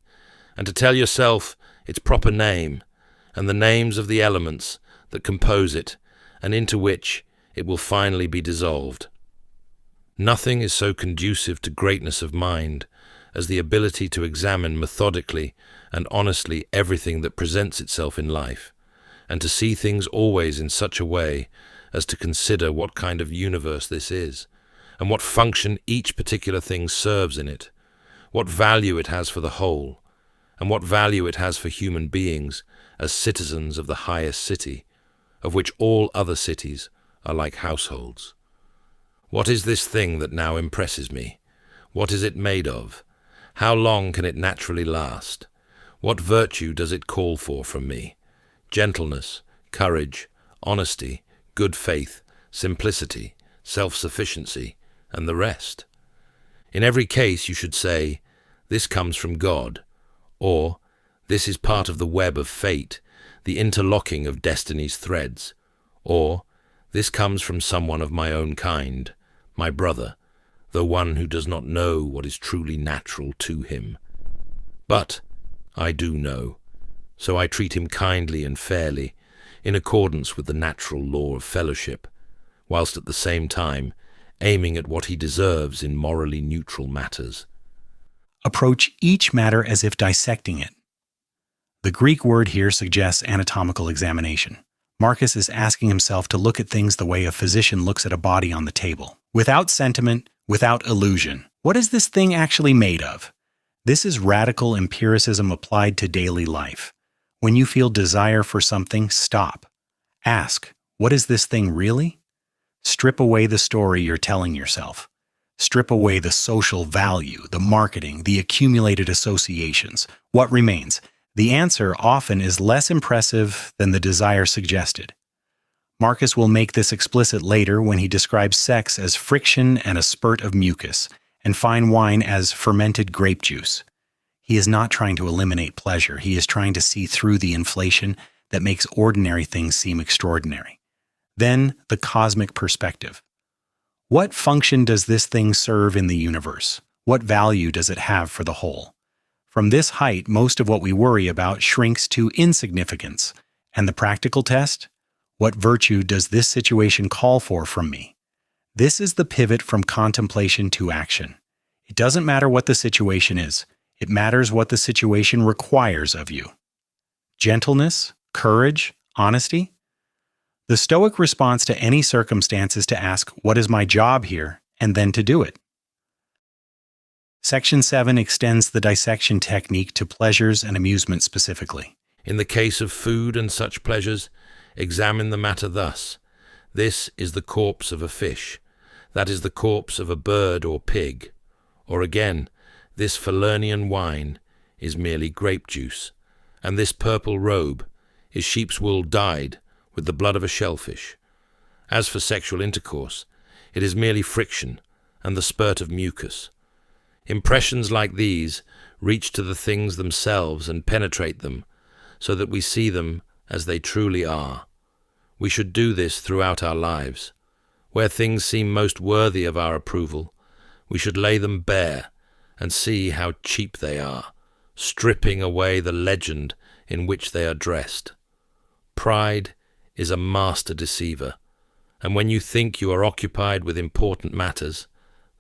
and to tell yourself its proper name and the names of the elements that compose it, and into which it will finally be dissolved. Nothing is so conducive to greatness of mind as the ability to examine methodically and honestly everything that presents itself in life, and to see things always in such a way as to consider what kind of universe this is, and what function each particular thing serves in it, what value it has for the whole, and what value it has for human beings as citizens of the highest city, of which all other cities are like households. What is this thing that now impresses me? What is it made of? How long can it naturally last? What virtue does it call for from me? Gentleness, courage, honesty, good faith, simplicity, self-sufficiency, and the rest. In every case you should say, "This comes from God," or "This is part of the web of fate, the interlocking of destiny's threads," or "This comes from someone of my own kind, my brother, though one who does not know what is truly natural to him. But I do know, so I treat him kindly and fairly, in accordance with the natural law of fellowship, whilst at the same time aiming at what he deserves in morally neutral matters." Approach each matter as if dissecting it. The Greek word here suggests anatomical examination. Marcus is asking himself to look at things the way a physician looks at a body on the table, without sentiment, without illusion. What is this thing actually made of? This is radical empiricism applied to daily life. When you feel desire for something, stop. Ask, what is this thing really? Strip away the story you're telling yourself. Strip away the social value, the marketing, the accumulated associations. What remains? The answer often is less impressive than the desire suggested. Marcus will make this explicit later when he describes sex as friction and a spurt of mucus, and fine wine as fermented grape juice. He is not trying to eliminate pleasure. He is trying to see through the inflation that makes ordinary things seem extraordinary. Then, the cosmic perspective. What function does this thing serve in the universe? What value does it have for the whole? From this height, most of what we worry about shrinks to insignificance. And the practical test? What virtue does this situation call for from me? This is the pivot from contemplation to action. It doesn't matter what the situation is. It matters what the situation requires of you. Gentleness, courage, honesty? The Stoic response to any circumstance is to ask, what is my job here, and then to do it. Section 7 extends the dissection technique to pleasures and amusement specifically. In the case of food and such pleasures, examine the matter thus. This is the corpse of a fish. That is the corpse of a bird or pig. Or again, this Falernian wine is merely grape juice, and this purple robe is sheep's wool dyed with the blood of a shellfish. As for sexual intercourse, it is merely friction and the spurt of mucus. Impressions like these reach to the things themselves and penetrate them, so that we see them as they truly are. We should do this throughout our lives. Where things seem most worthy of our approval, we should lay them bare and see how cheap they are, stripping away the legend in which they are dressed. Pride is a master deceiver, and when you think you are occupied with important matters,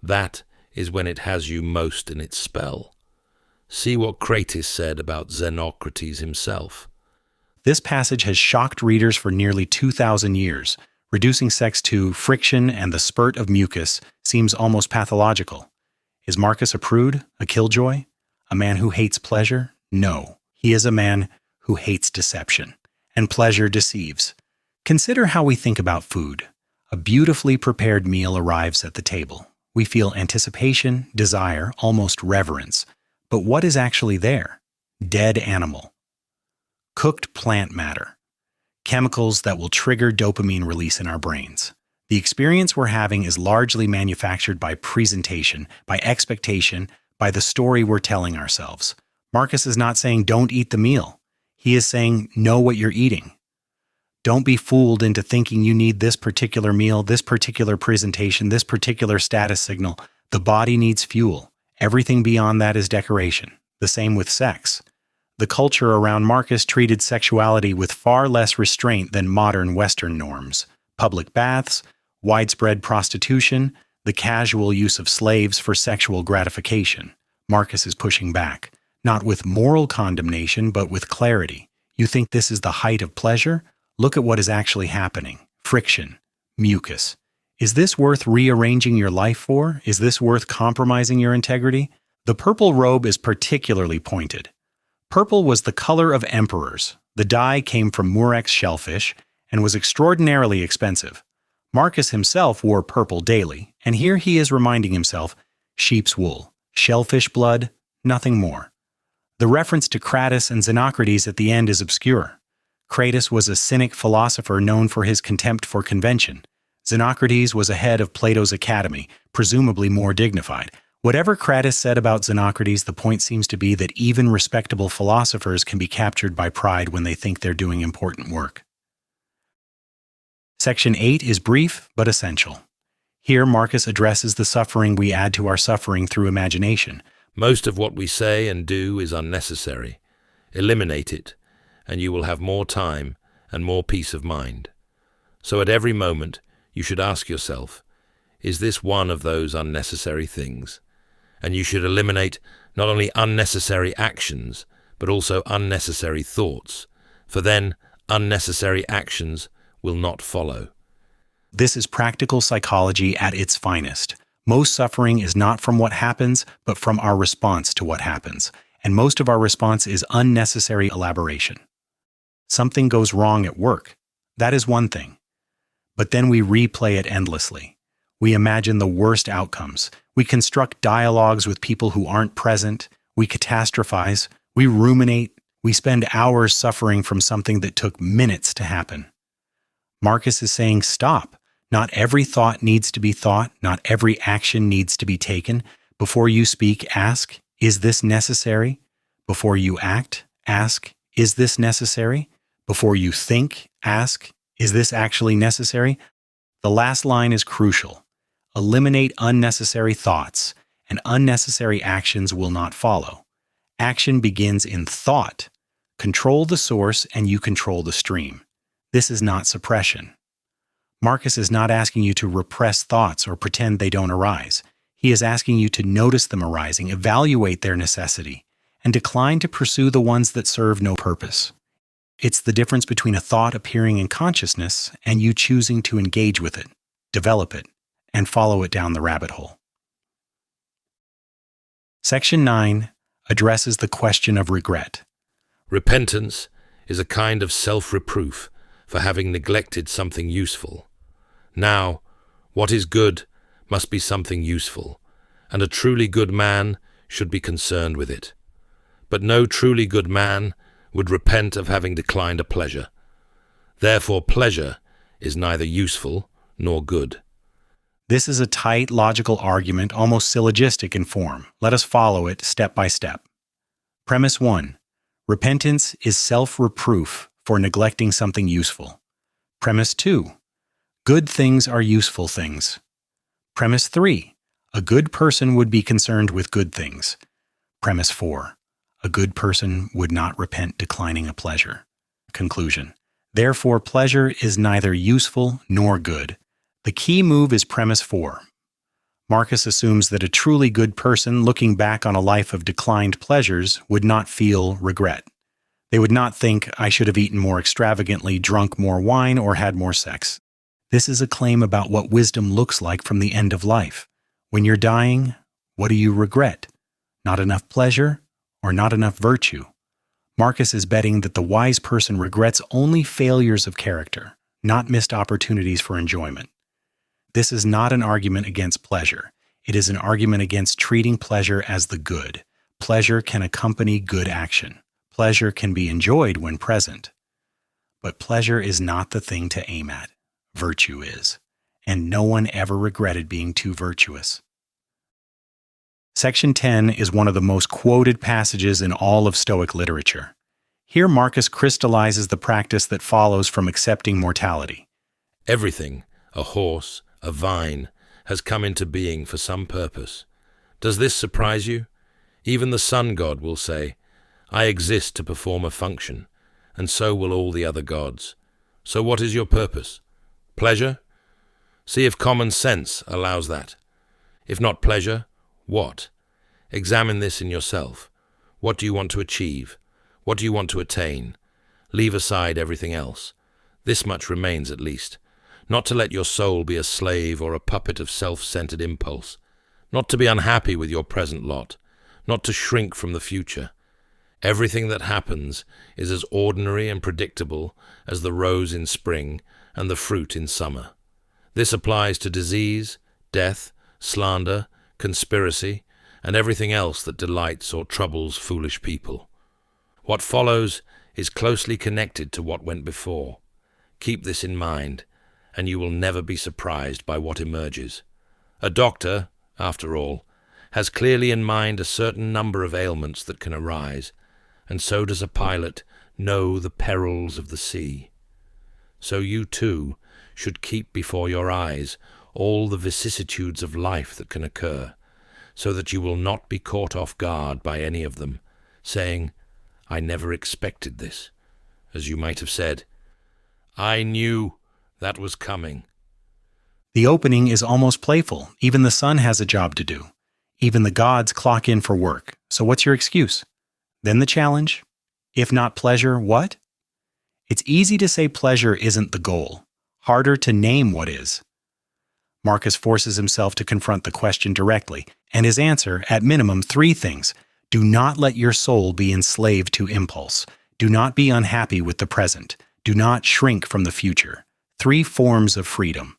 that is when it has you most in its spell. See what Crates said about Xenocrates himself. This passage has shocked readers for nearly 2,000 years. Reducing sex to friction and the spurt of mucus seems almost pathological. Is Marcus a prude, a killjoy, a man who hates pleasure? No, he is a man who hates deception, and pleasure deceives. Consider how we think about food. A beautifully prepared meal arrives at the table. We feel anticipation, desire, almost reverence. But what is actually there? Dead animal. Cooked plant matter. Chemicals that will trigger dopamine release in our brains. The experience we're having is largely manufactured by presentation, by expectation, by the story we're telling ourselves. Marcus is not saying don't eat the meal. He is saying know what you're eating. Don't be fooled into thinking you need this particular meal, this particular presentation, this particular status signal. The body needs fuel. Everything beyond that is decoration. The same with sex. The culture around Marcus treated sexuality with far less restraint than modern Western norms. Public baths, widespread prostitution, the casual use of slaves for sexual gratification. Marcus is pushing back, not with moral condemnation, but with clarity. You think this is the height of pleasure? Look at what is actually happening. Friction, mucus. Is this worth rearranging your life for? Is this worth compromising your integrity? The purple robe is particularly pointed. Purple was the color of emperors. The dye came from murex shellfish and was extraordinarily expensive. Marcus himself wore purple daily, and here he is reminding himself, sheep's wool, shellfish blood, nothing more. The reference to Crates and Xenocrates at the end is obscure. Crates was a cynic philosopher known for his contempt for convention. Xenocrates was a head of Plato's academy, presumably more dignified. Whatever Crates said about Xenocrates, the point seems to be that even respectable philosophers can be captured by pride when they think they're doing important work. Section 8 is brief but essential. Here, Marcus addresses the suffering we add to our suffering through imagination. Most of what we say and do is unnecessary. Eliminate it, and you will have more time and more peace of mind. So at every moment, you should ask yourself, is this one of those unnecessary things? And you should eliminate not only unnecessary actions, but also unnecessary thoughts, for then unnecessary actions will not follow. This is practical psychology at its finest. Most suffering is not from what happens, but from our response to what happens, and most of our response is unnecessary elaboration. Something goes wrong at work. That is one thing. But then we replay it endlessly. We imagine the worst outcomes. We construct dialogues with people who aren't present. We catastrophize. We ruminate. We spend hours suffering from something that took minutes to happen. Marcus is saying, stop. Not every thought needs to be thought. Not every action needs to be taken. Before you speak, ask, is this necessary? Before you act, ask, is this necessary? Before you think, ask, is this actually necessary? The last line is crucial. Eliminate unnecessary thoughts, and unnecessary actions will not follow. Action begins in thought. Control the source and you control the stream. This is not suppression. Marcus is not asking you to repress thoughts or pretend they don't arise. He is asking you to notice them arising, evaluate their necessity, and decline to pursue the ones that serve no purpose. It's the difference between a thought appearing in consciousness and you choosing to engage with it, develop it, and follow it down the rabbit hole. Section 9 addresses the question of regret. Repentance is a kind of self-reproof for having neglected something useful. Now, what is good must be something useful, and a truly good man should be concerned with it. But no truly good man would repent of having declined a pleasure. Therefore, pleasure is neither useful nor good. This is a tight, logical argument, almost syllogistic in form. Let us follow it step by step. Premise 1. Repentance is self-reproof for neglecting something useful. Premise 2. Good things are useful things. Premise 3. A good person would be concerned with good things. Premise 4. A good person would not repent declining a pleasure. Conclusion. Therefore, pleasure is neither useful nor good. The key move is premise 4. Marcus assumes that a truly good person looking back on a life of declined pleasures would not feel regret. They would not think, I should have eaten more extravagantly, drunk more wine, or had more sex. This is a claim about what wisdom looks like from the end of life. When you're dying, what do you regret? Not enough pleasure or not enough virtue? Marcus is betting that the wise person regrets only failures of character, not missed opportunities for enjoyment. This is not an argument against pleasure. It is an argument against treating pleasure as the good. Pleasure can accompany good action. Pleasure can be enjoyed when present. But pleasure is not the thing to aim at. Virtue is. And no one ever regretted being too virtuous. Section 10 is one of the most quoted passages in all of Stoic literature. Here Marcus crystallizes the practice that follows from accepting mortality. Everything, a horse, a vine, has come into being for some purpose. Does this surprise you? Even the sun god will say, I exist to perform a function, and so will all the other gods. So what is your purpose? Pleasure? See if common sense allows that. If not pleasure, what? Examine this in yourself. What do you want to achieve? What do you want to attain? Leave aside everything else. This much remains at least. Not to let your soul be a slave or a puppet of self-centered impulse. Not to be unhappy with your present lot. Not to shrink from the future. Everything that happens is as ordinary and predictable as the rose in spring and the fruit in summer. This applies to disease, death, slander, conspiracy, and everything else that delights or troubles foolish people. What follows is closely connected to what went before. Keep this in mind, and you will never be surprised by what emerges. A doctor, after all, has clearly in mind a certain number of ailments that can arise, and so does a pilot know the perils of the sea. So you too should keep before your eyes all the vicissitudes of life that can occur, so that you will not be caught off guard by any of them, saying, I never expected this, as you might have said, I knew that was coming. The opening is almost playful. Even the sun has a job to do. Even the gods clock in for work. So what's your excuse? Then the challenge. If not pleasure, what? It's easy to say pleasure isn't the goal. Harder to name what is. Marcus forces himself to confront the question directly, and his answer, at minimum, 3 things. Do not let your soul be enslaved to impulse. Do not be unhappy with the present. Do not shrink from the future. 3 forms of freedom.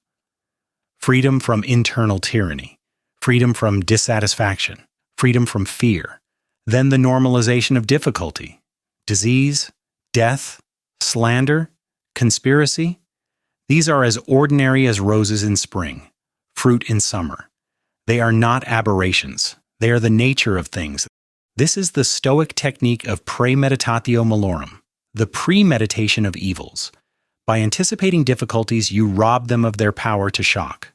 Freedom from internal tyranny. Freedom from dissatisfaction. Freedom from fear. Then the normalization of difficulty. Disease, death, slander, conspiracy. These are as ordinary as roses in spring, fruit in summer. They are not aberrations. They are the nature of things. This is the Stoic technique of premeditatio malorum, the premeditation of evils. By anticipating difficulties, you rob them of their power to shock.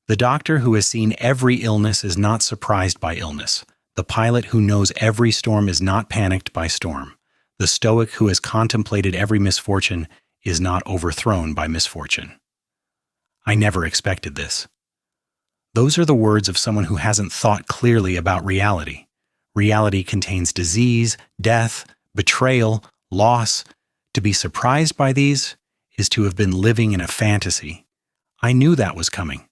The doctor who has seen every illness is not surprised by illness. The pilot who knows every storm is not panicked by storm. The stoic who has contemplated every misfortune is not overthrown by misfortune. I never expected this. Those are the words of someone who hasn't thought clearly about reality. Reality contains disease, death, betrayal, loss. To be surprised by these is to have been living in a fantasy. I knew that was coming.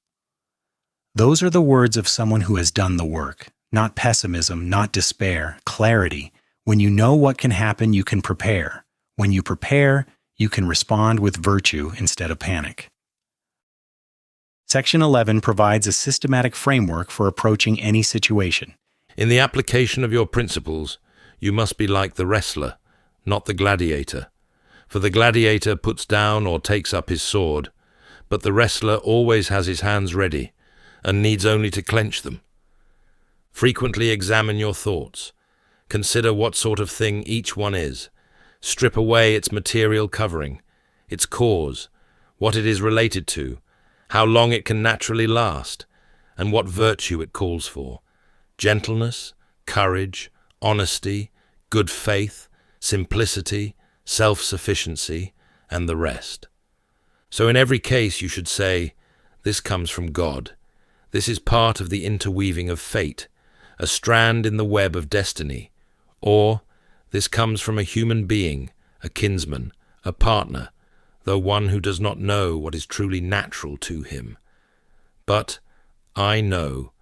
Those are the words of someone who has done the work, not pessimism, not despair, clarity. When you know what can happen, you can prepare. When you prepare, you can respond with virtue instead of panic. Section 11 provides a systematic framework for approaching any situation. In the application of your principles, you must be like the wrestler, not the gladiator. For the gladiator puts down or takes up his sword, but the wrestler always has his hands ready, and needs only to clench them. Frequently examine your thoughts. Consider what sort of thing each one is. Strip away its material covering, its cause, what it is related to, how long it can naturally last, and what virtue it calls for. Gentleness, courage, honesty, good faith, simplicity, self-sufficiency, and the rest. So in every case you should say, this comes from God. This is part of the interweaving of fate, a strand in the web of destiny. Or, this comes from a human being, a kinsman, a partner, though one who does not know what is truly natural to him. But I know,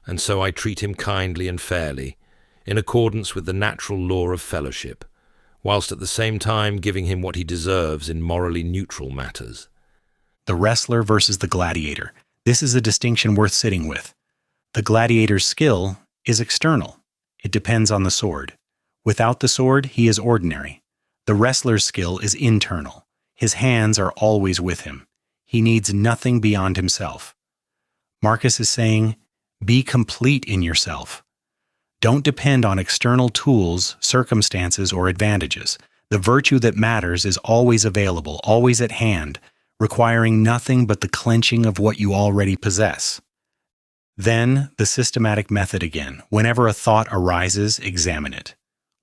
and so I treat him kindly and fairly, in accordance with the natural law of fellowship, whilst at the same time giving him what he deserves in morally neutral matters. The wrestler versus the gladiator. This is a distinction worth sitting with. The gladiator's skill is external. It depends on the sword. Without the sword, he is ordinary. The wrestler's skill is internal. His hands are always with him. He needs nothing beyond himself. Marcus is saying, be complete in yourself. Don't depend on external tools, circumstances, or advantages. The virtue that matters is always available, always at hand, requiring nothing but the clenching of what you already possess. Then, the systematic method again. Whenever a thought arises, examine it.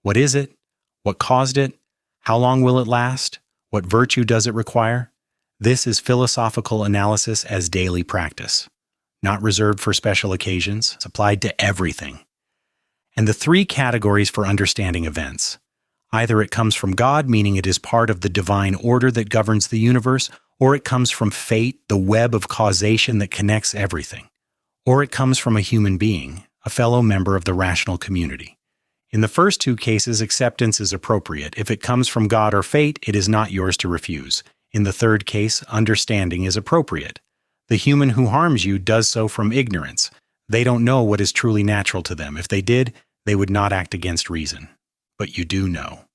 What is it? What caused it? How long will it last? What virtue does it require? This is philosophical analysis as daily practice, not reserved for special occasions. It's applied to everything. And the three categories for understanding events. Either it comes from God, meaning it is part of the divine order that governs the universe, or it comes from fate, the web of causation that connects everything. Or it comes from a human being, a fellow member of the rational community. In the first two cases, acceptance is appropriate. If it comes from God or fate, it is not yours to refuse. In the third case, understanding is appropriate. The human who harms you does so from ignorance. They don't know what is truly natural to them. If they did, they would not act against reason. But you do know.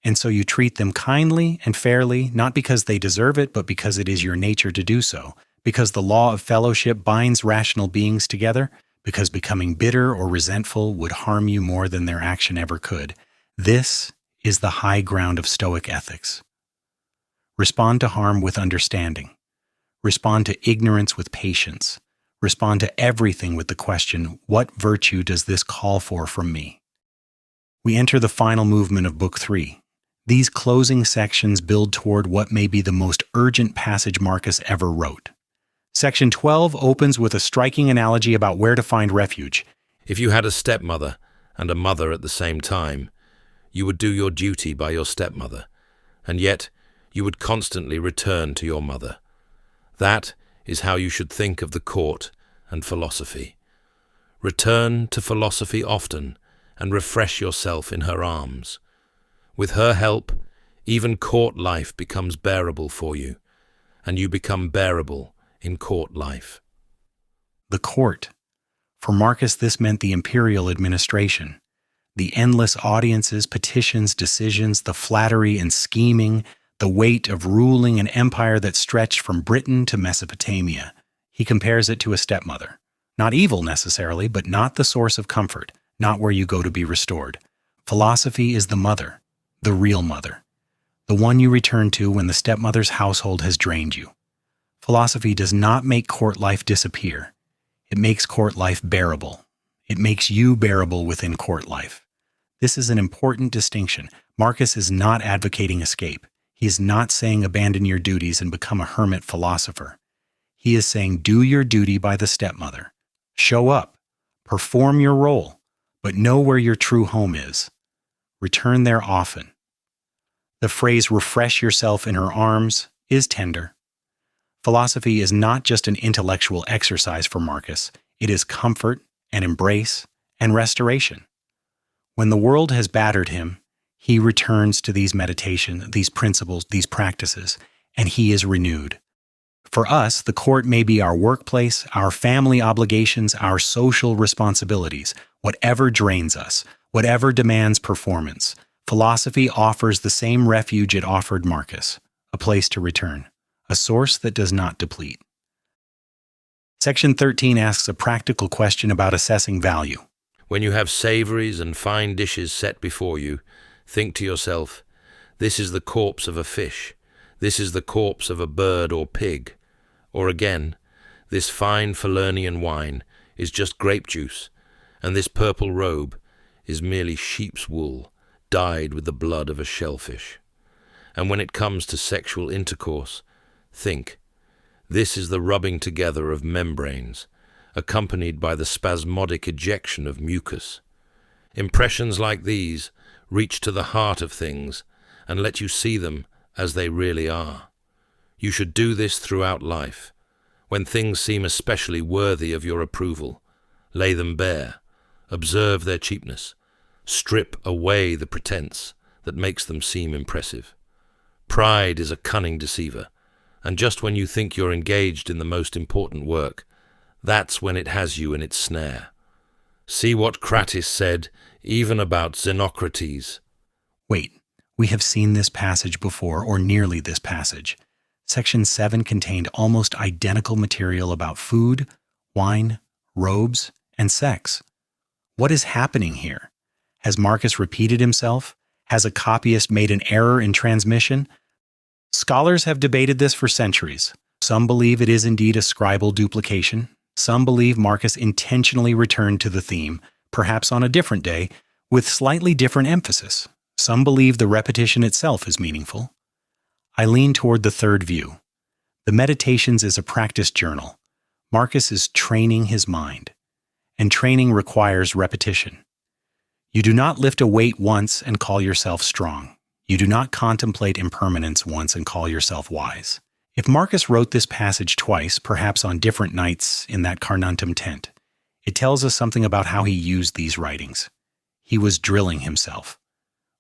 And so you treat them kindly and fairly, not because they deserve it, but because it is your nature to do so. Because the law of fellowship binds rational beings together, because becoming bitter or resentful would harm you more than their action ever could. This is the high ground of Stoic ethics. Respond to harm with understanding. Respond to ignorance with patience. Respond to everything with the question, what virtue does this call for from me? We enter the final movement of Book 3. These closing sections build toward what may be the most urgent passage Marcus ever wrote. Section 12 opens with a striking analogy about where to find refuge. If you had a stepmother and a mother at the same time, you would do your duty by your stepmother, and yet you would constantly return to your mother. That is how you should think of the court and philosophy. Return to philosophy often and refresh yourself in her arms. With her help, even court life becomes bearable for you, and you become bearable in court life. The court. For Marcus, this meant the imperial administration. The endless audiences, petitions, decisions, the flattery and scheming, the weight of ruling an empire that stretched from Britain to Mesopotamia. He compares it to a stepmother. Not evil necessarily, but not the source of comfort, not where you go to be restored. Philosophy is the mother, the real mother, the one you return to when the stepmother's household has drained you. Philosophy does not make court life disappear. It makes court life bearable. It makes you bearable within court life. This is an important distinction. Marcus is not advocating escape. He is not saying abandon your duties and become a hermit philosopher. He is saying do your duty by the stepmother. Show up. Perform your role. But know where your true home is. Return there often. The phrase refresh yourself in her arms is tender. Philosophy is not just an intellectual exercise for Marcus. It is comfort and embrace and restoration. When the world has battered him, he returns to these meditations, these principles, these practices, and he is renewed. For us, the court may be our workplace, our family obligations, our social responsibilities, whatever drains us, whatever demands performance. Philosophy offers the same refuge it offered Marcus, a place to return, a source that does not deplete. Section 13 asks a practical question about assessing value. When you have savories and fine dishes set before you, think to yourself, this is the corpse of a fish, this is the corpse of a bird or pig. Or again, this fine Falernian wine is just grape juice, and this purple robe is merely sheep's wool, dyed with the blood of a shellfish. And when it comes to sexual intercourse, think, this is the rubbing together of membranes, accompanied by the spasmodic ejection of mucus. Impressions like these reach to the heart of things and let you see them as they really are. You should do this throughout life. When things seem especially worthy of your approval, lay them bare, observe their cheapness, strip away the pretense that makes them seem impressive. Pride is a cunning deceiver, and just when you think you're engaged in the most important work, that's when it has you in its snare. See what Crates said, even about Xenocrates. Wait, we have seen this passage before, or nearly this passage. Section 7 contained almost identical material about food, wine, robes, and sex. What is happening here? Has Marcus repeated himself? Has a copyist made an error in transmission? Scholars have debated this for centuries. Some believe it is indeed a scribal duplication. Some believe Marcus intentionally returned to the theme, perhaps on a different day, with slightly different emphasis. Some believe the repetition itself is meaningful. I lean toward the third view. The Meditations is a practice journal. Marcus is training his mind, and training requires repetition. You do not lift a weight once and call yourself strong. You do not contemplate impermanence once and call yourself wise. If Marcus wrote this passage twice, perhaps on different nights in that Carnuntum tent, it tells us something about how he used these writings. He was drilling himself,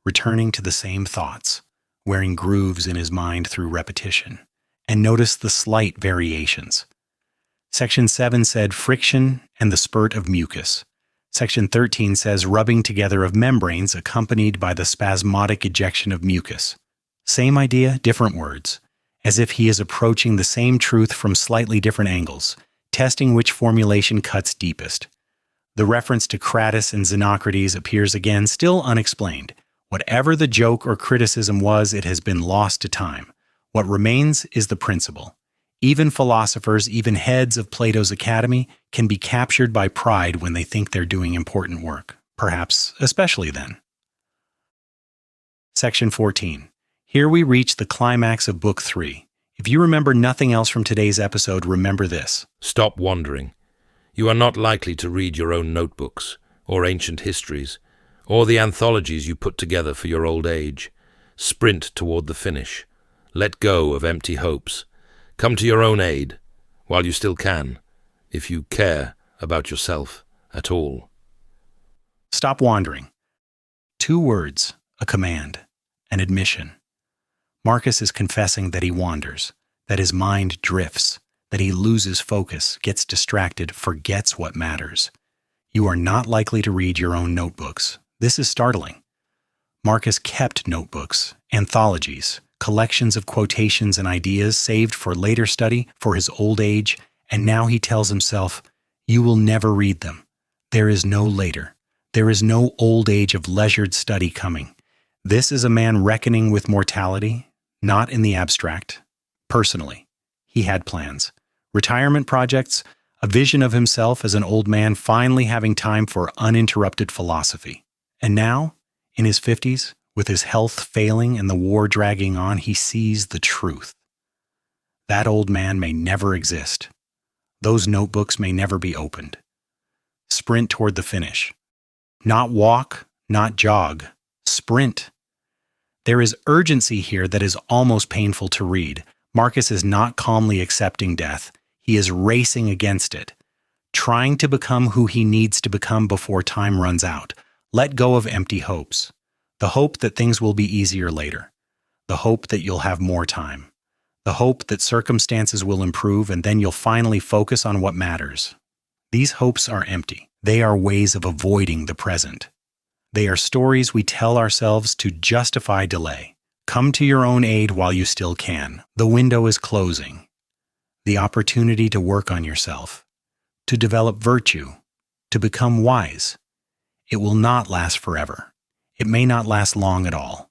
returning to the same thoughts, wearing grooves in his mind through repetition, and notice the slight variations. Section 7 said friction and the spurt of mucus. Section 13 says rubbing together of membranes accompanied by the spasmodic ejection of mucus. Same idea, different words, as if he is approaching the same truth from slightly different angles, testing which formulation cuts deepest. The reference to Crates and Xenocrates appears again, still unexplained. Whatever the joke or criticism was, it has been lost to time. What remains is the principle. Even philosophers, even heads of Plato's academy, can be captured by pride when they think they're doing important work, perhaps especially then. Section 14. Here we reach the climax of Book 3. If you remember nothing else from today's episode, remember this. Stop wandering. You are not likely to read your own notebooks, or ancient histories, or the anthologies you put together for your old age. Sprint toward the finish. Let go of empty hopes. Come to your own aid, while you still can, if you care about yourself at all. Stop wandering. 2 words, a command, an admission. Marcus is confessing that he wanders, that his mind drifts, that he loses focus, gets distracted, forgets what matters. You are not likely to read your own notebooks. This is startling. Marcus kept notebooks, anthologies, collections of quotations and ideas saved for later study, for his old age, and now he tells himself, you will never read them. There is no later. There is no old age of leisured study coming. This is a man reckoning with mortality, not in the abstract, personally. He had plans. Retirement projects, a vision of himself as an old man finally having time for uninterrupted philosophy. And now, in his 50s, with his health failing and the war dragging on, he sees the truth. That old man may never exist. Those notebooks may never be opened. Sprint toward the finish. Not walk, not jog. Sprint. There is urgency here that is almost painful to read. Marcus is not calmly accepting death. He is racing against it, trying to become who he needs to become before time runs out. Let go of empty hopes. The hope that things will be easier later. The hope that you'll have more time. The hope that circumstances will improve and then you'll finally focus on what matters. These hopes are empty. They are ways of avoiding the present. They are stories we tell ourselves to justify delay. Come to your own aid while you still can. The window is closing. The opportunity to work on yourself, to develop virtue, to become wise. It will not last forever. It may not last long at all,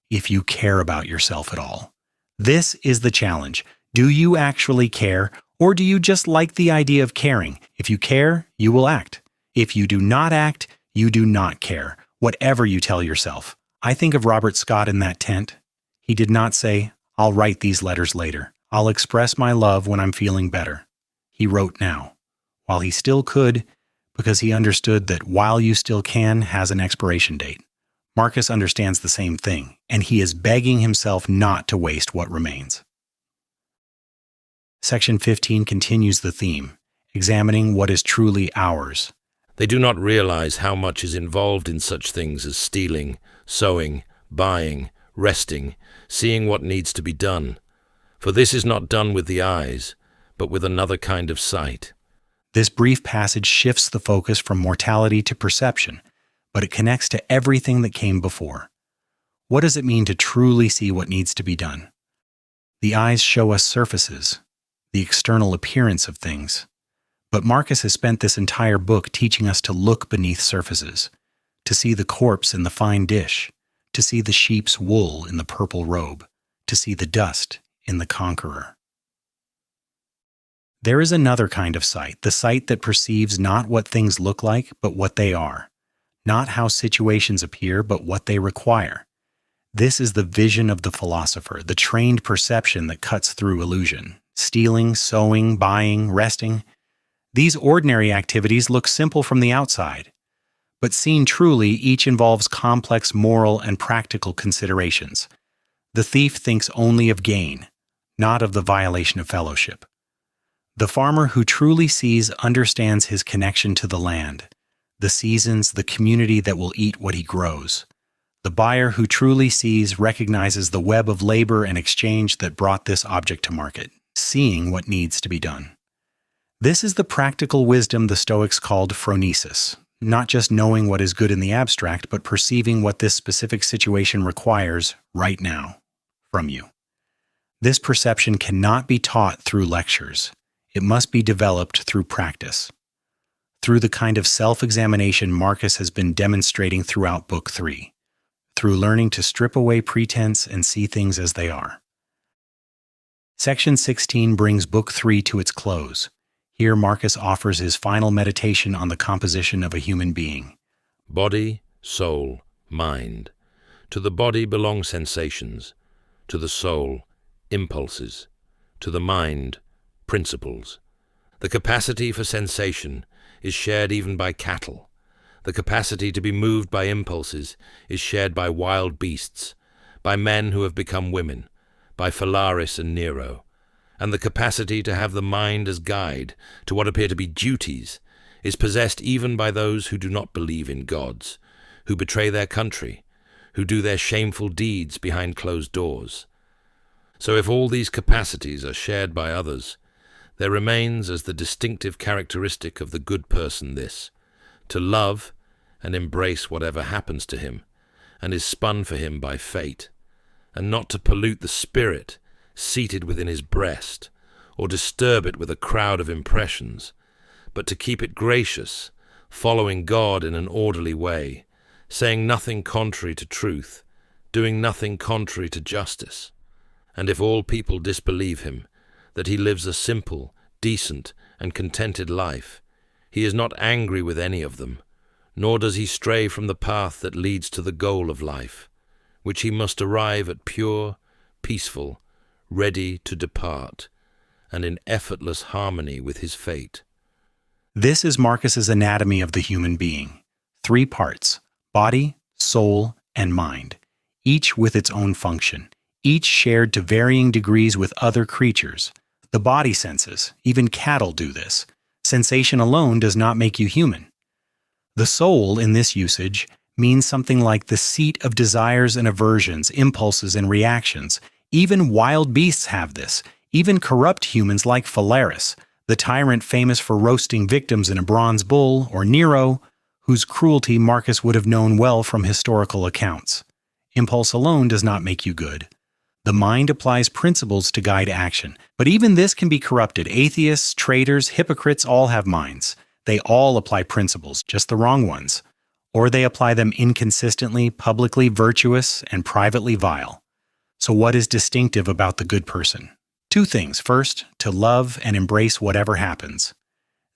if you care about yourself at all. This is the challenge. Do you actually care, or do you just like the idea of caring? If you care, you will act. If you do not act, you do not care, whatever you tell yourself. I think of Robert Scott in that tent. He did not say, "I'll write these letters later. I'll express my love when I'm feeling better." He wrote now, while he still could, because he understood that while you still can has an expiration date. Marcus understands the same thing, and he is begging himself not to waste what remains. Section 15 continues the theme, examining what is truly ours. They do not realize how much is involved in such things as stealing, sowing, buying, resting, seeing what needs to be done. For this is not done with the eyes, but with another kind of sight. This brief passage shifts the focus from mortality to perception, but it connects to everything that came before. What does it mean to truly see what needs to be done? The eyes show us surfaces, the external appearance of things. But Marcus has spent this entire book teaching us to look beneath surfaces, to see the corpse in the fine dish, to see the sheep's wool in the purple robe, to see the dust in the conqueror. There is another kind of sight, the sight that perceives not what things look like, but what they are, not how situations appear, but what they require. This is the vision of the philosopher, the trained perception that cuts through illusion. Stealing, sowing, buying, resting. These ordinary activities look simple from the outside, but seen truly, each involves complex moral and practical considerations. The thief thinks only of gain, not of the violation of fellowship. The farmer who truly sees understands his connection to the land, the seasons, the community that will eat what he grows. The buyer who truly sees recognizes the web of labor and exchange that brought this object to market, seeing what needs to be done. This is the practical wisdom the Stoics called phronesis, not just knowing what is good in the abstract, but perceiving what this specific situation requires right now from you. This perception cannot be taught through lectures. It must be developed through practice, through the kind of self-examination Marcus has been demonstrating throughout Book 3, through learning to strip away pretense and see things as they are. Section 16 brings Book 3 to its close. Here Marcus offers his final meditation on the composition of a human being. Body, soul, mind. To the body belong sensations, to the soul, impulses, to the mind, principles. The capacity for sensation is shared even by cattle. The capacity to be moved by impulses is shared by wild beasts, by men who have become women, by Phalaris and Nero. And the capacity to have the mind as guide to what appear to be duties is possessed even by those who do not believe in gods, who betray their country, who do their shameful deeds behind closed doors. So if all these capacities are shared by others, there remains as the distinctive characteristic of the good person this, to love and embrace whatever happens to him and is spun for him by fate, and not to pollute the spirit seated within his breast, or disturb it with a crowd of impressions, but to keep it gracious, following God in an orderly way, saying nothing contrary to truth, doing nothing contrary to justice. And if all people disbelieve him, that he lives a simple, decent, and contented life. He is not angry with any of them, nor does he stray from the path that leads to the goal of life, which he must arrive at pure, peaceful, ready to depart, and in effortless harmony with his fate. This is Marcus's anatomy of the human being. 3 parts: body, soul, and mind, each with its own function, each shared to varying degrees with other creatures. The body senses, even cattle do this. Sensation alone does not make you human. The soul, in this usage, means something like the seat of desires and aversions, impulses and reactions. Even wild beasts have this, even corrupt humans like Phalaris, the tyrant famous for roasting victims in a bronze bull, or Nero, whose cruelty Marcus would have known well from historical accounts. Impulse alone does not make you good. The mind applies principles to guide action, but even this can be corrupted. Atheists, traitors, hypocrites all have minds. They all apply principles, just the wrong ones. Or they apply them inconsistently, publicly virtuous, and privately vile. So what is distinctive about the good person? 2 things. First, to love and embrace whatever happens.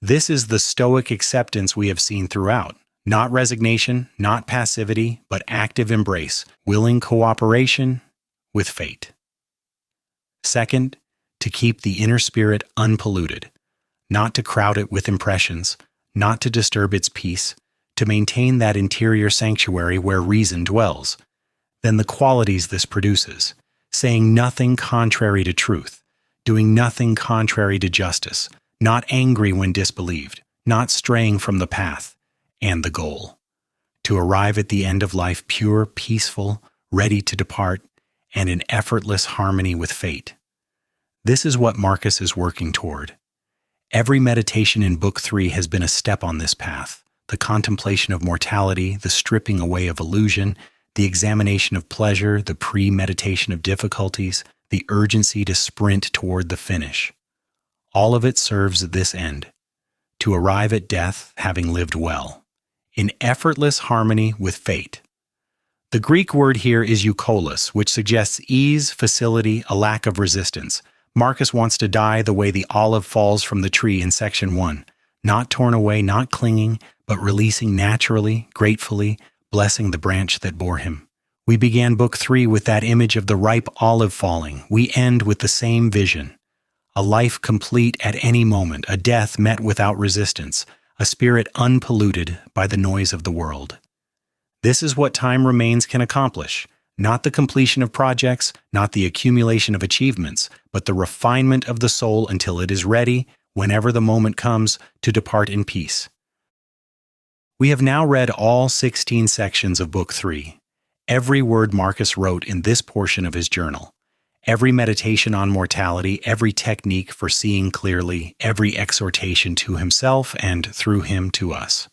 This is the Stoic acceptance we have seen throughout. Not resignation, not passivity, but active embrace, willing cooperation with fate. Second, to keep the inner spirit unpolluted, not to crowd it with impressions, not to disturb its peace, to maintain that interior sanctuary where reason dwells. Then the qualities this produces: saying nothing contrary to truth, doing nothing contrary to justice, not angry when disbelieved, not straying from the path, and the goal: to arrive at the end of life pure, peaceful, ready to depart, and in effortless harmony with fate. This is what Marcus is working toward. Every meditation in Book 3 has been a step on this path: the contemplation of mortality, the stripping away of illusion, the examination of pleasure, the premeditation of difficulties, the urgency to sprint toward the finish. All of it serves this end: to arrive at death having lived well, in effortless harmony with fate. The Greek word here is eukolos, which suggests ease, facility, a lack of resistance. Marcus wants to die the way the olive falls from the tree in section 1, not torn away, not clinging, but releasing naturally, gratefully, blessing the branch that bore him. We began Book 3 with that image of the ripe olive falling. We end with the same vision: a life complete at any moment, a death met without resistance, a spirit unpolluted by the noise of the world. This is what time remains can accomplish: not the completion of projects, not the accumulation of achievements, but the refinement of the soul until it is ready, whenever the moment comes, to depart in peace. We have now read all 16 sections of Book 3. Every word Marcus wrote in this portion of his journal, every meditation on mortality, every technique for seeing clearly, every exhortation to himself and through him to us.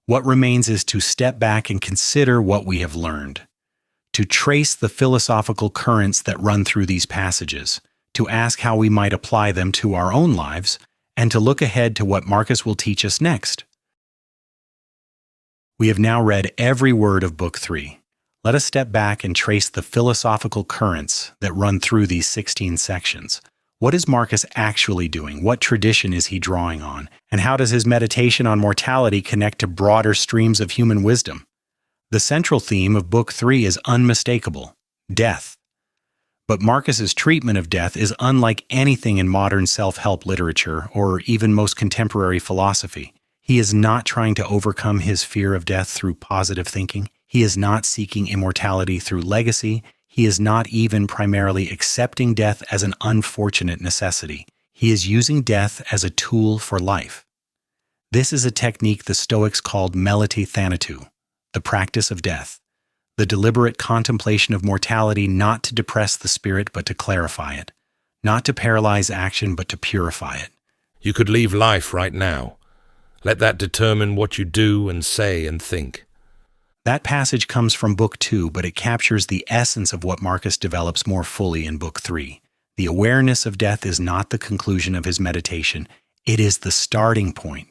What remains is to step back and consider what we have learned, to trace the philosophical currents that run through these passages, to ask how we might apply them to our own lives, and to look ahead to what Marcus will teach us next. We have now read every word of Book 3. Let us step back and trace the philosophical currents that run through these 16 sections. What is Marcus actually doing? What tradition is he drawing on? And how does his meditation on mortality connect to broader streams of human wisdom? The central theme of Book 3 is unmistakable: death. But Marcus's treatment of death is unlike anything in modern self-help literature or even most contemporary philosophy. He is not trying to overcome his fear of death through positive thinking. He is not seeking immortality through legacy. He is not even primarily accepting death as an unfortunate necessity. He is using death as a tool for life. This is a technique the Stoics called melite thanatou, the practice of death, the deliberate contemplation of mortality, not to depress the spirit but to clarify it, not to paralyze action but to purify it. You could leave life right now. Let that determine what you do and say and think. That passage comes from Book 2, but it captures the essence of what Marcus develops more fully in Book 3. The awareness of death is not the conclusion of his meditation. It is the starting point.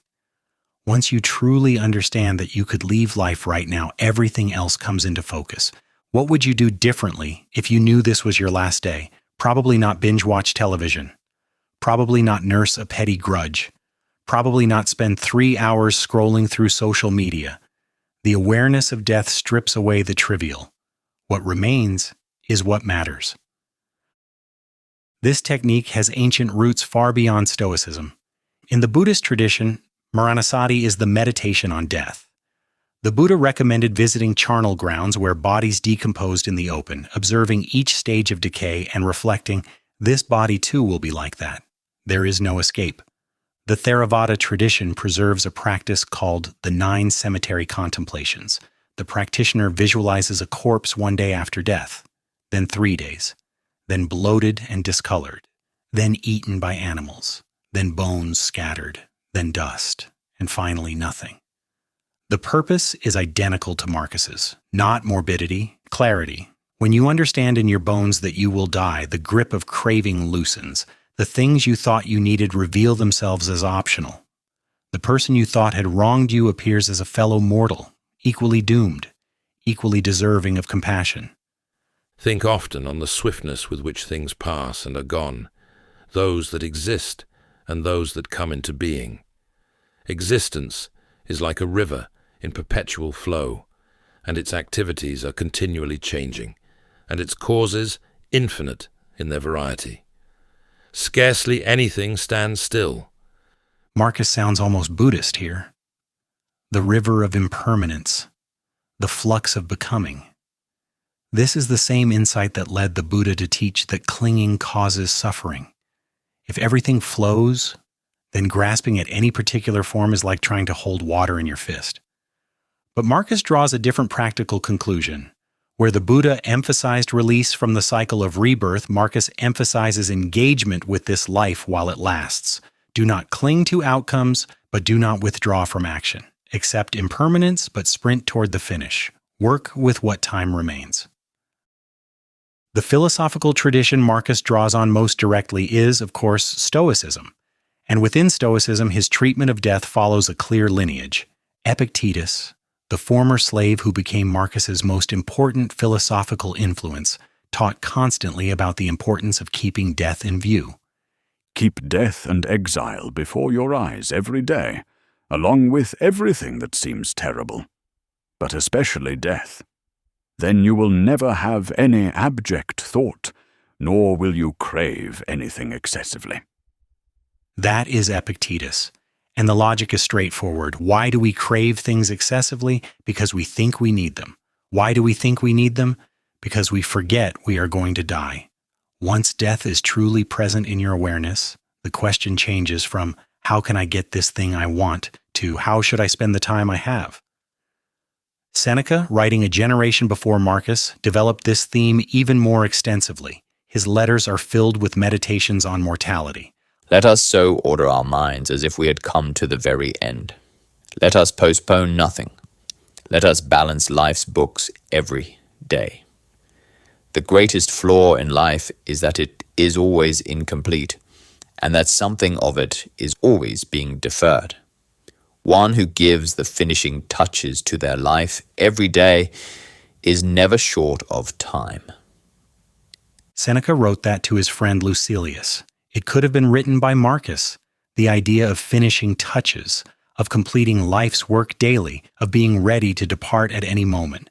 Once you truly understand that you could leave life right now, everything else comes into focus. What would you do differently if you knew this was your last day? Probably not binge-watch television. probably not nurse a petty grudge, probably not spend 3 hours scrolling through social media. The awareness of death strips away the trivial. What remains is what matters. This technique has ancient roots far beyond Stoicism. In the Buddhist tradition, Maranasati is the meditation on death. The Buddha recommended visiting charnel grounds where bodies decomposed in the open, observing each stage of decay and reflecting, this body too will be like that. There is no escape. The Theravada tradition preserves a practice called the 9 cemetery contemplations. The practitioner visualizes a corpse one day after death, then 3 days, then bloated and discolored, then eaten by animals, then bones scattered, then dust, and finally nothing. The purpose is identical to Marcus's, not morbidity, clarity. When you understand in your bones that you will die, the grip of craving loosens. The things you thought you needed reveal themselves as optional. The person you thought had wronged you appears as a fellow mortal, equally doomed, equally deserving of compassion. Think often on the swiftness with which things pass and are gone, those that exist and those that come into being. Existence is like a river in perpetual flow, and its activities are continually changing, and its causes infinite in their variety. Scarcely anything stands still. Marcus sounds almost Buddhist here. The river of impermanence, the flux of becoming. This is the same insight that led the Buddha to teach that clinging causes suffering. If everything flows, then grasping at any particular form is like trying to hold water in your fist. But Marcus draws a different practical conclusion. Where the Buddha emphasized release from the cycle of rebirth, Marcus emphasizes engagement with this life while it lasts. Do not cling to outcomes, but do not withdraw from action. Accept impermanence, but sprint toward the finish. Work with what time remains. The philosophical tradition Marcus draws on most directly is, of course, Stoicism. And within Stoicism, his treatment of death follows a clear lineage. Epictetus, the former slave who became Marcus's most important philosophical influence, taught constantly about the importance of keeping death in view. Keep death and exile before your eyes every day, along with everything that seems terrible, but especially death. Then you will never have any abject thought, nor will you crave anything excessively. That is Epictetus. And the logic is straightforward. Why do we crave things excessively? Because we think we need them. Why do we think we need them? Because we forget we are going to die. Once death is truly present in your awareness, the question changes from, how can I get this thing I want, to how should I spend the time I have? Seneca, writing a generation before Marcus, developed this theme even more extensively. His letters are filled with meditations on mortality. Let us so order our minds as if we had come to the very end. Let us postpone nothing. Let us balance life's books every day. The greatest flaw in life is that it is always incomplete, and that something of it is always being deferred. One who gives the finishing touches to their life every day is never short of time. Seneca wrote that to his friend Lucilius. It could have been written by Marcus. The idea of finishing touches, of completing life's work daily, of being ready to depart at any moment.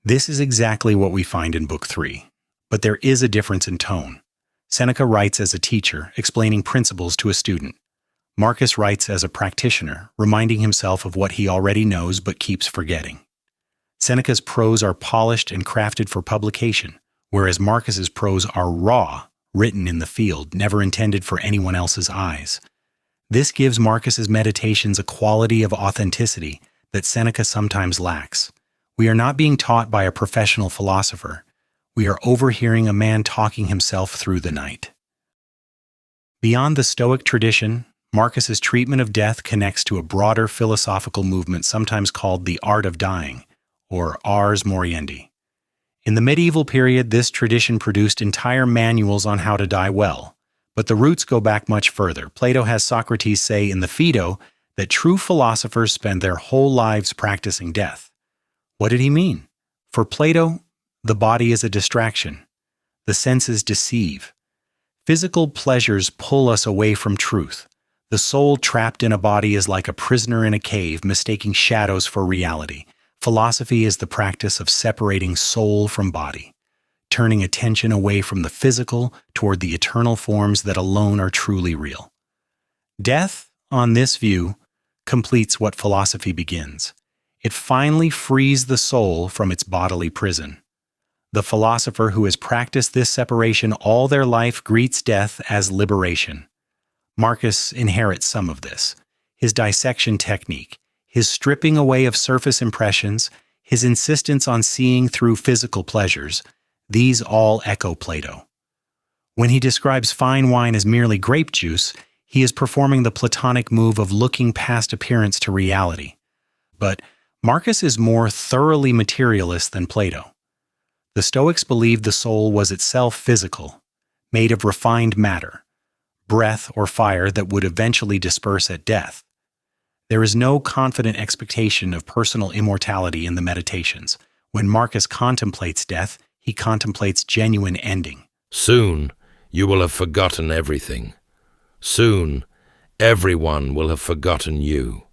This is exactly what we find in Book 3. But there is a difference in tone. Seneca writes as a teacher, explaining principles to a student. Marcus writes as a practitioner, reminding himself of what he already knows but keeps forgetting. Seneca's prose are polished and crafted for publication, whereas Marcus's prose are raw, written in the field, never intended for anyone else's eyes. This gives Marcus's meditations a quality of authenticity that Seneca sometimes lacks. We are not being taught by a professional philosopher. We are overhearing a man talking himself through the night. Beyond the Stoic tradition, Marcus's treatment of death connects to a broader philosophical movement sometimes called the art of dying, or ars moriendi. In the medieval period, this tradition produced entire manuals on how to die well, but the roots go back much further. Plato has Socrates say in the Phaedo that true philosophers spend their whole lives practicing death. What did he mean? For Plato, the body is a distraction. The senses deceive. Physical pleasures pull us away from truth. The soul trapped in a body is like a prisoner in a cave, mistaking shadows for reality. Philosophy is the practice of separating soul from body, turning attention away from the physical toward the eternal forms that alone are truly real. Death, on this view, completes what philosophy begins. It finally frees the soul from its bodily prison. The philosopher who has practiced this separation all their life greets death as liberation. Marcus inherits some of this. His dissection technique, his stripping away of surface impressions, his insistence on seeing through physical pleasures, these all echo Plato. When he describes fine wine as merely grape juice, he is performing the Platonic move of looking past appearance to reality. But Marcus is more thoroughly materialist than Plato. The Stoics believed the soul was itself physical, made of refined matter, breath or fire that would eventually disperse at death. There is no confident expectation of personal immortality in the Meditations. When Marcus contemplates death, he contemplates genuine ending. Soon you will have forgotten everything. Soon everyone will have forgotten you.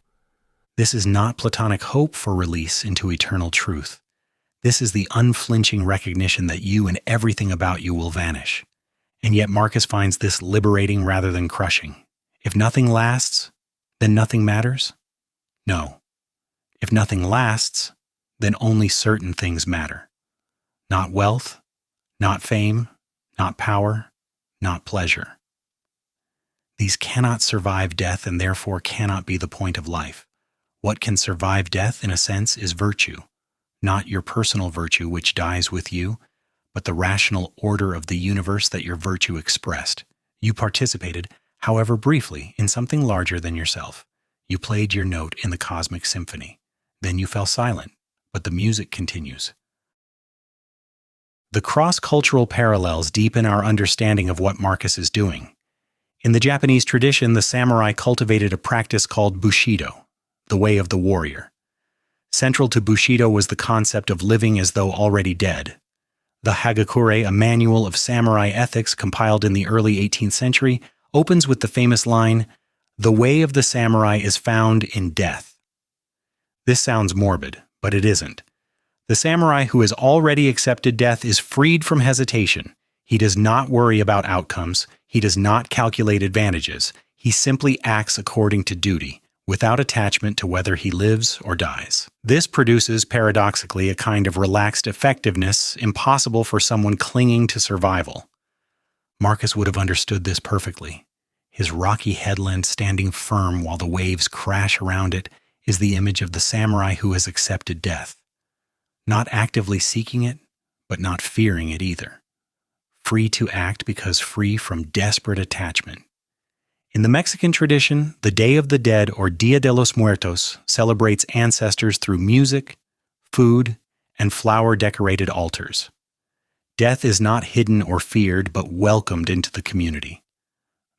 This is not Platonic hope for release into eternal truth. This is the unflinching recognition that you and everything about you will vanish. And yet Marcus finds this liberating rather than crushing. If nothing lasts, then nothing matters? No. If nothing lasts, then only certain things matter. Not wealth, not fame, not power, not pleasure. These cannot survive death and therefore cannot be the point of life. What can survive death, in a sense, is virtue. Not your personal virtue which dies with you, but the rational order of the universe that your virtue expressed. You participated, however briefly, in something larger than yourself. You played your note in the cosmic symphony. Then you fell silent, but the music continues. The cross-cultural parallels deepen our understanding of what Marcus is doing. In the Japanese tradition, the samurai cultivated a practice called Bushido, the way of the warrior. Central to Bushido was the concept of living as though already dead. The Hagakure, a manual of samurai ethics compiled in the early 18th century, opens with the famous line, "The way of the samurai is found in death." This sounds morbid, but it isn't. The samurai who has already accepted death is freed from hesitation. He does not worry about outcomes. He does not calculate advantages. He simply acts according to duty, without attachment to whether he lives or dies. This produces, paradoxically, a kind of relaxed effectiveness impossible for someone clinging to survival. Marcus would have understood this perfectly. His rocky headland standing firm while the waves crash around it is the image of the samurai who has accepted death. Not actively seeking it, but not fearing it either. Free to act because free from desperate attachment. In the Mexican tradition, the Day of the Dead, or Dia de los Muertos, celebrates ancestors through music, food, and flower-decorated altars. Death is not hidden or feared, but welcomed into the community.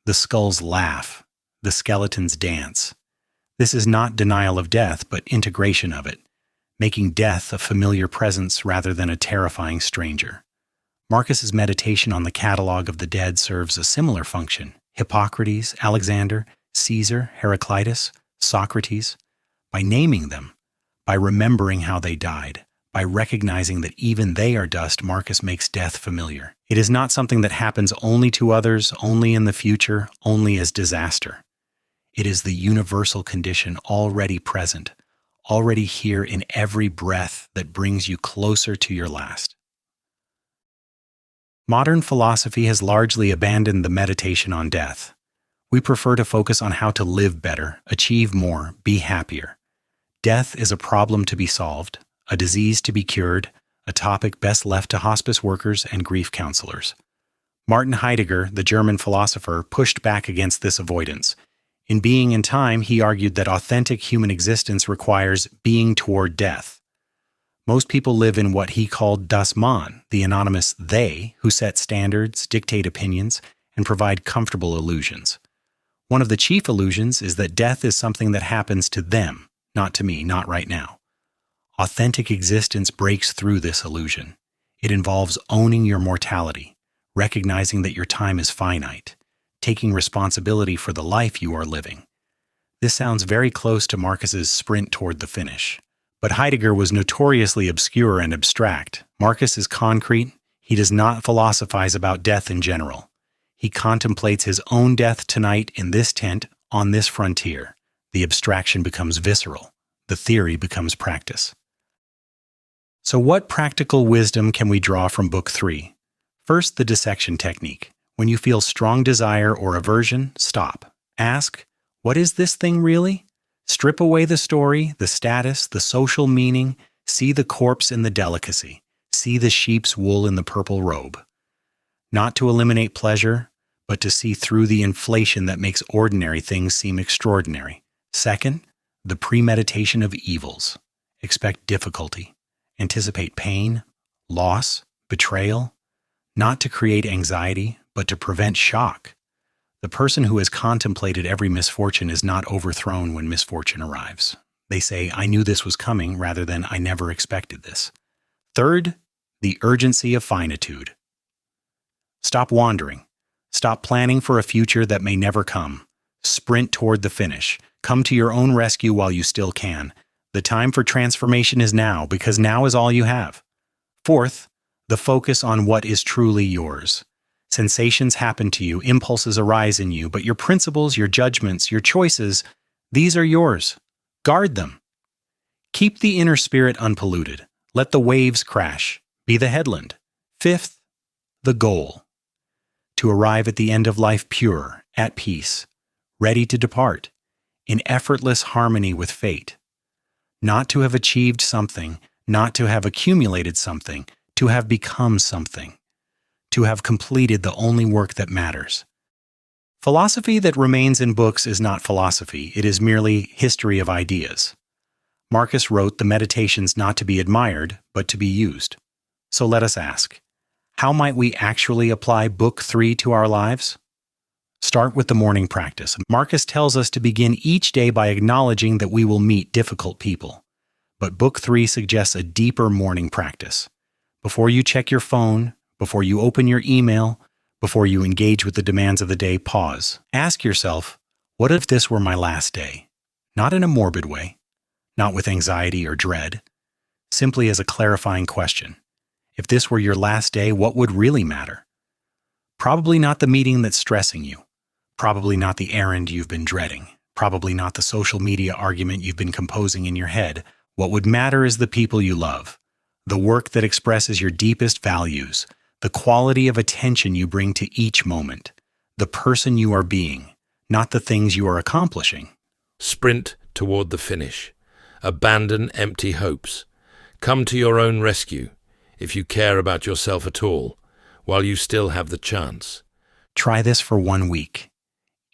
The skulls laugh, the skeletons dance. This is not denial of death, but integration of it, making death a familiar presence rather than a terrifying stranger. Marcus's meditation on the catalogue of the dead serves a similar function. Hippocrates, Alexander, Caesar, Heraclitus, Socrates. By naming them, by remembering how they died, by recognizing that even they are dust, Marcus makes death familiar. It is not something that happens only to others, only in the future, only as disaster. It is the universal condition already present, already here in every breath that brings you closer to your last. Modern philosophy has largely abandoned the meditation on death. We prefer to focus on how to live better, achieve more, be happier. Death is a problem to be solved, a disease to be cured, a topic best left to hospice workers and grief counselors. Martin Heidegger, the German philosopher, pushed back against this avoidance. In Being and Time, he argued that authentic human existence requires being toward death. Most people live in what he called das Man, the anonymous they, who set standards, dictate opinions, and provide comfortable illusions. One of the chief illusions is that death is something that happens to them, not to me, not right now. Authentic existence breaks through this illusion. It involves owning your mortality, recognizing that your time is finite, taking responsibility for the life you are living. This sounds very close to Marcus's sprint toward the finish. But Heidegger was notoriously obscure and abstract. Marcus is concrete. He does not philosophize about death in general. He contemplates his own death tonight in this tent, on this frontier. The abstraction becomes visceral. The theory becomes practice. So what practical wisdom can we draw from Book 3? First, the dissection technique. When you feel strong desire or aversion, stop. Ask, what is this thing really? Strip away the story, the status, the social meaning. See the corpse in the delicacy. See the sheep's wool in the purple robe. Not to eliminate pleasure, but to see through the inflation that makes ordinary things seem extraordinary. Second, the premeditation of evils. Expect difficulty. Anticipate pain, loss, betrayal. Not to create anxiety, but to prevent shock. The person who has contemplated every misfortune is not overthrown when misfortune arrives. They say, I knew this was coming, rather than I never expected this. Third, the urgency of finitude. Stop wandering. Stop planning for a future that may never come. Sprint toward the finish. Come to your own rescue while you still can. The time for transformation is now, because now is all you have. Fourth, the focus on what is truly yours. Sensations happen to you, impulses arise in you, but your principles, your judgments, your choices, these are yours. Guard them. Keep the inner spirit unpolluted. Let the waves crash. Be the headland. Fifth, the goal. To arrive at the end of life pure, at peace, ready to depart, in effortless harmony with fate. Not to have achieved something, not to have accumulated something, to have become something. To have completed the only work that matters. Philosophy that remains in books is not philosophy, it is merely history of ideas. Marcus wrote the Meditations not to be admired, but to be used. So let us ask, how might we actually apply Book 3 to our lives? Start with the morning practice. Marcus tells us to begin each day by acknowledging that we will meet difficult people. But Book 3 suggests a deeper morning practice. Before you check your phone, before you open your email, before you engage with the demands of the day, pause. Ask yourself, what if this were my last day? Not in a morbid way, not with anxiety or dread, simply as a clarifying question. If this were your last day, what would really matter? Probably not the meeting that's stressing you. Probably not the errand you've been dreading. Probably not the social media argument you've been composing in your head. What would matter is the people you love, the work that expresses your deepest values, the quality of attention you bring to each moment, the person you are being, not the things you are accomplishing. Sprint toward the finish. Abandon empty hopes. Come to your own rescue, if you care about yourself at all, while you still have the chance. Try this for 1 week.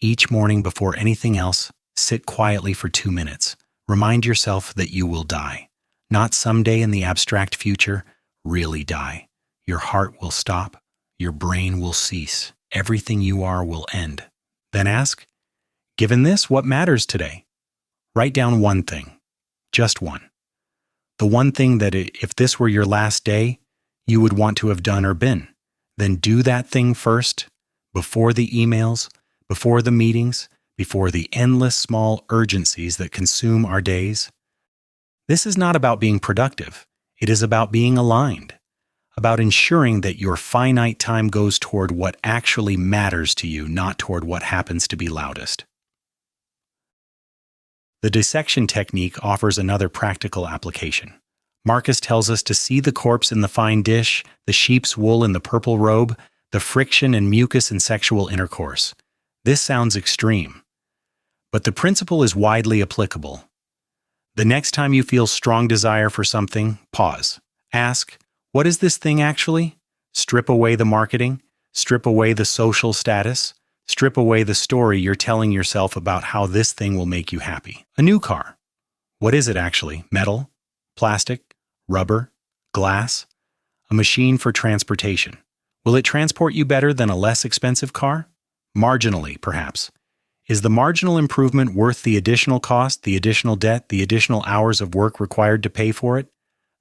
Each morning before anything else, sit quietly for 2 minutes. Remind yourself that you will die. Not someday in the abstract future, really die. Your heart will stop. Your brain will cease. Everything you are will end. Then ask, given this, what matters today? Write down one thing. Just one. The one thing that if this were your last day, you would want to have done or been. Then do that thing first, before the emails, before the meetings, before the endless small urgencies that consume our days. This is not about being productive. It is about being aligned, about ensuring that your finite time goes toward what actually matters to you, not toward what happens to be loudest. The dissection technique offers another practical application. Marcus tells us to see the corpse in the fine dish, the sheep's wool in the purple robe, the friction and mucus in sexual intercourse. This sounds extreme, but the principle is widely applicable. The next time you feel strong desire for something, pause. Ask, what is this thing actually? Strip away the marketing, strip away the social status, strip away the story you're telling yourself about how this thing will make you happy. A new car. What is it actually? Metal? Plastic? Rubber? Glass? A machine for transportation. Will it transport you better than a less expensive car? Marginally, perhaps. Is the marginal improvement worth the additional cost, the additional debt, the additional hours of work required to pay for it?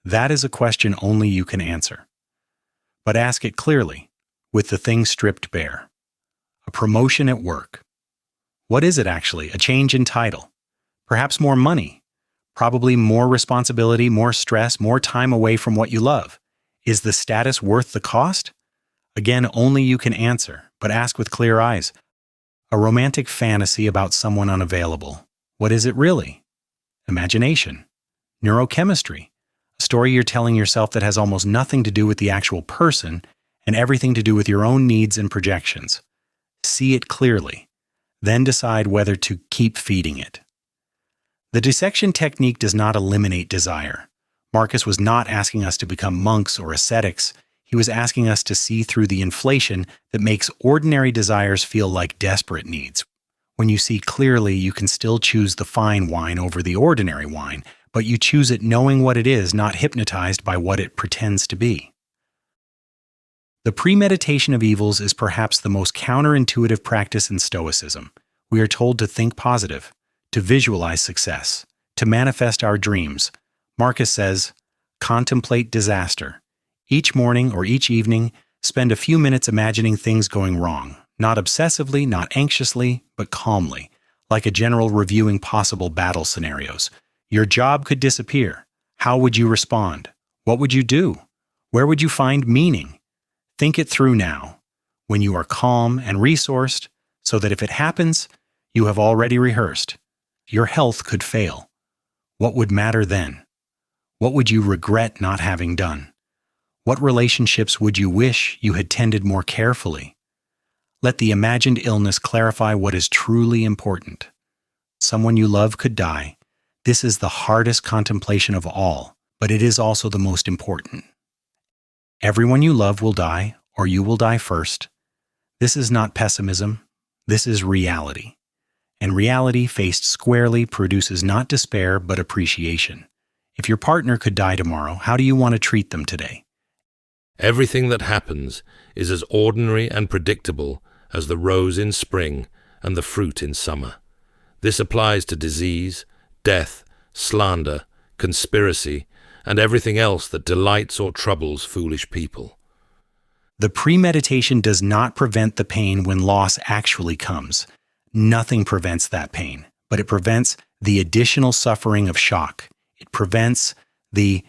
That is a question only you can answer. But ask it clearly. with the thing stripped bare. A promotion at work. What is it actually? A change in title. Perhaps more money. Probably more responsibility, more stress, more time away from what you love. Is the status worth the cost? Again, only you can answer, but ask with clear eyes. A romantic fantasy about someone unavailable. What is it really? Imagination. Neurochemistry. A story you're telling yourself that has almost nothing to do with the actual person and everything to do with your own needs and projections. See it clearly. Then decide whether to keep feeding it. The dissection technique does not eliminate desire. Marcus was not asking us to become monks or ascetics. He was asking us to see through the inflation that makes ordinary desires feel like desperate needs. When you see clearly, you can still choose the fine wine over the ordinary wine, but you choose it knowing what it is, not hypnotized by what it pretends to be. The premeditation of evils is perhaps the most counterintuitive practice in Stoicism. We are told to think positive, to visualize success, to manifest our dreams. Marcus says, contemplate disaster. Each morning or each evening, spend a few minutes imagining things going wrong, not obsessively, not anxiously, but calmly, like a general reviewing possible battle scenarios. Your job could disappear. How would you respond? What would you do? Where would you find meaning? Think it through now, when you are calm and resourced, so that if it happens, you have already rehearsed. Your health could fail. What would matter then? What would you regret not having done? What relationships would you wish you had tended more carefully? Let the imagined illness clarify what is truly important. Someone you love could die. This is the hardest contemplation of all, but it is also the most important. Everyone you love will die, or you will die first. This is not pessimism. This is reality. And reality faced squarely produces not despair, but appreciation. If your partner could die tomorrow, how do you want to treat them today? Everything that happens is as ordinary and predictable as the rose in spring and the fruit in summer. This applies to disease, death, slander, conspiracy, and everything else that delights or troubles foolish people. The premeditation does not prevent the pain when loss actually comes. Nothing prevents that pain, but it prevents the additional suffering of shock. It prevents the,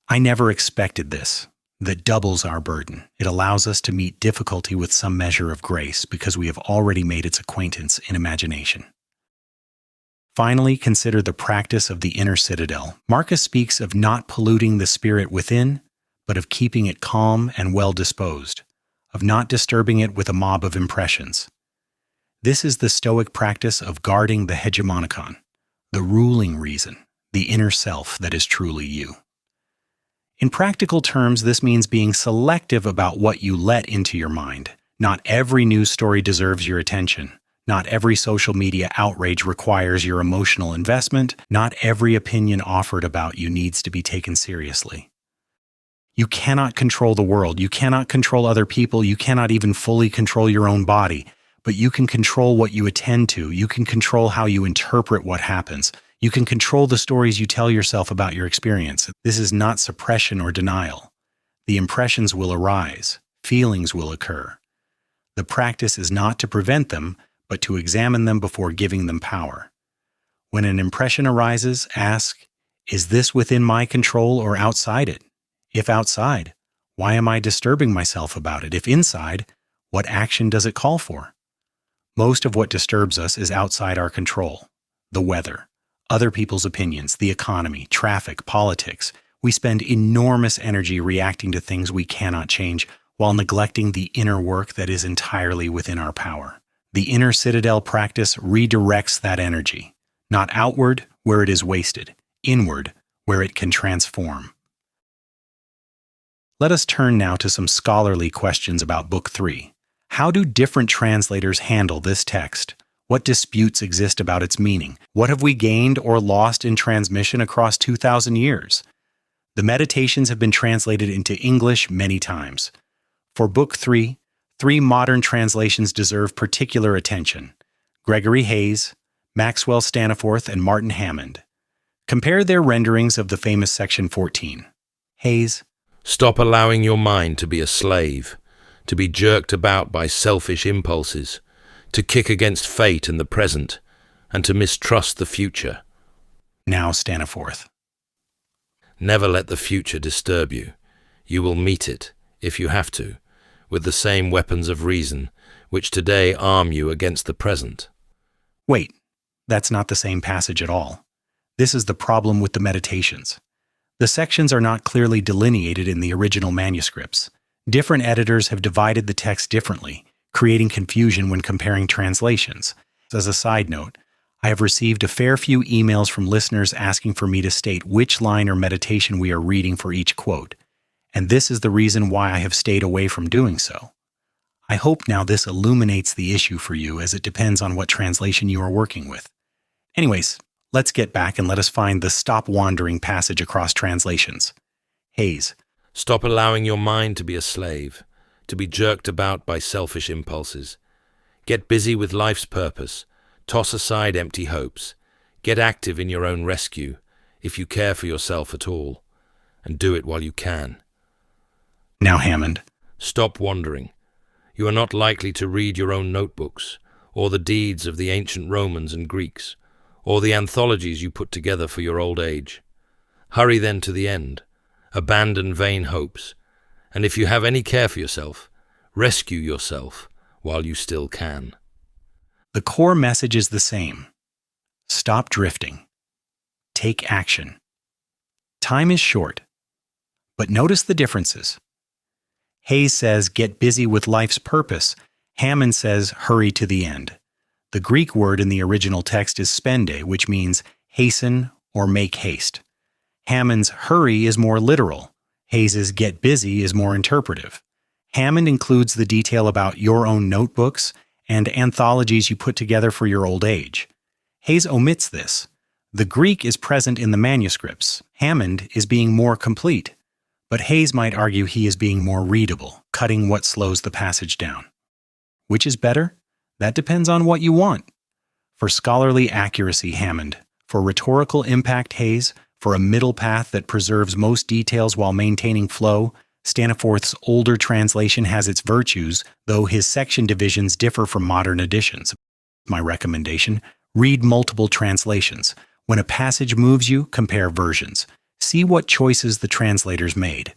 I never expected this, that doubles our burden. It allows us to meet difficulty with some measure of grace because we have already made its acquaintance in imagination. Finally, consider the practice of the inner citadel. Marcus speaks of not polluting the spirit within, but of keeping it calm and well-disposed, of not disturbing it with a mob of impressions. This is the Stoic practice of guarding the hegemonikon, the ruling reason, the inner self that is truly you. In practical terms, this means being selective about what you let into your mind. Not every news story deserves your attention. Not every social media outrage requires your emotional investment. Not every opinion offered about you needs to be taken seriously. You cannot control the world. You cannot control other people. You cannot even fully control your own body. But you can control what you attend to. You can control how you interpret what happens. You can control the stories you tell yourself about your experience. This is not suppression or denial. The impressions will arise. Feelings will occur. The practice is not to prevent them, but to examine them before giving them power. When an impression arises, ask, is this within my control or outside it? If outside, why am I disturbing myself about it? If inside, what action does it call for? Most of what disturbs us is outside our control. The weather, other people's opinions, the economy, traffic, politics. We spend enormous energy reacting to things we cannot change while neglecting the inner work that is entirely within our power. The inner citadel practice redirects that energy, not outward where it is wasted, inward where it can transform. Let us turn now to some scholarly questions about Book 3. How do different translators handle this text? What disputes exist about its meaning? What have we gained or lost in transmission across 2,000 years? The Meditations have been translated into English many times. For Book 3, 3 modern translations deserve particular attention: Gregory Hayes, Maxwell Staniforth, and Martin Hammond. Compare their renderings of the famous section 14. Hayes, Stop allowing your mind to be a slave. to be jerked about by selfish impulses, to kick against fate and the present, and to mistrust the future. Now Staniforth. Never let the future disturb you. You will meet it, if you have to, with the same weapons of reason, which today arm you against the present. Wait, that's not the same passage at all. This is the problem with the Meditations. The sections are not clearly delineated in the original manuscripts. Different editors have divided the text differently, creating confusion when comparing translations. As a side note, I have received a fair few emails from listeners asking for me to state which line or meditation we are reading for each quote, and this is the reason why I have stayed away from doing so. I hope now this illuminates the issue for you, as it depends on what translation you are working with. Anyways, let's get back and let us find the stop wandering passage across translations. Hayes. Stop allowing your mind to be a slave, to be jerked about by selfish impulses. Get busy with life's purpose. Toss aside empty hopes. Get active in your own rescue, if you care for yourself at all, and do it while you can. Now Hammond. Stop wandering. You are not likely to read your own notebooks, or the deeds of the ancient Romans and Greeks, or the anthologies you put together for your old age. Hurry then to the end. Abandon vain hopes, and if you have any care for yourself, rescue yourself while you still can. The core message is the same. Stop drifting. Take action. Time is short, but notice the differences. Hayes says, get busy with life's purpose. Hammond says, hurry to the end. The Greek word in the original text is spende, which means hasten or make haste. Hammond's hurry is more literal. Hayes's get busy is more interpretive. Hammond includes the detail about your own notebooks and anthologies you put together for your old age. Hayes omits this. The Greek is present in the manuscripts. Hammond is being more complete, but Hayes might argue he is being more readable, cutting what slows the passage down. Which is better? That depends on what you want. For scholarly accuracy, Hammond. For rhetorical impact, Hayes. For a middle path that preserves most details while maintaining flow, Staniforth's older translation has its virtues, though his section divisions differ from modern editions. My recommendation, read multiple translations. When a passage moves you, compare versions. See what choices the translators made.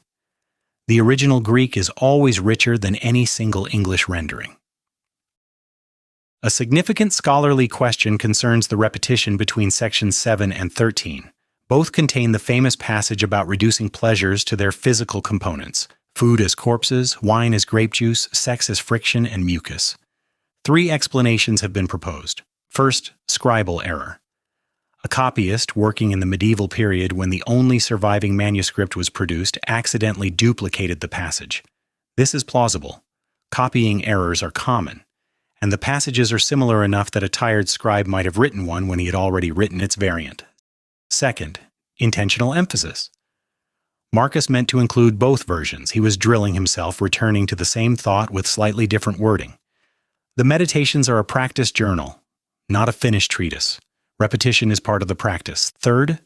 The original Greek is always richer than any single English rendering. A significant scholarly question concerns the repetition between sections 7 and 13. Both contain the famous passage about reducing pleasures to their physical components: food as corpses, wine as grape juice, sex as friction and mucus. 3 explanations have been proposed. First, scribal error. A copyist working in the medieval period, when the only surviving manuscript was produced, accidentally duplicated the passage. This is plausible. Copying errors are common, and the passages are similar enough that a tired scribe might have written one when he had already written its variant. Second, intentional emphasis. Marcus meant to include both versions. He was drilling himself, returning to the same thought with slightly different wording. The Meditations are a practice journal, not a finished treatise. Repetition is part of the practice. Third,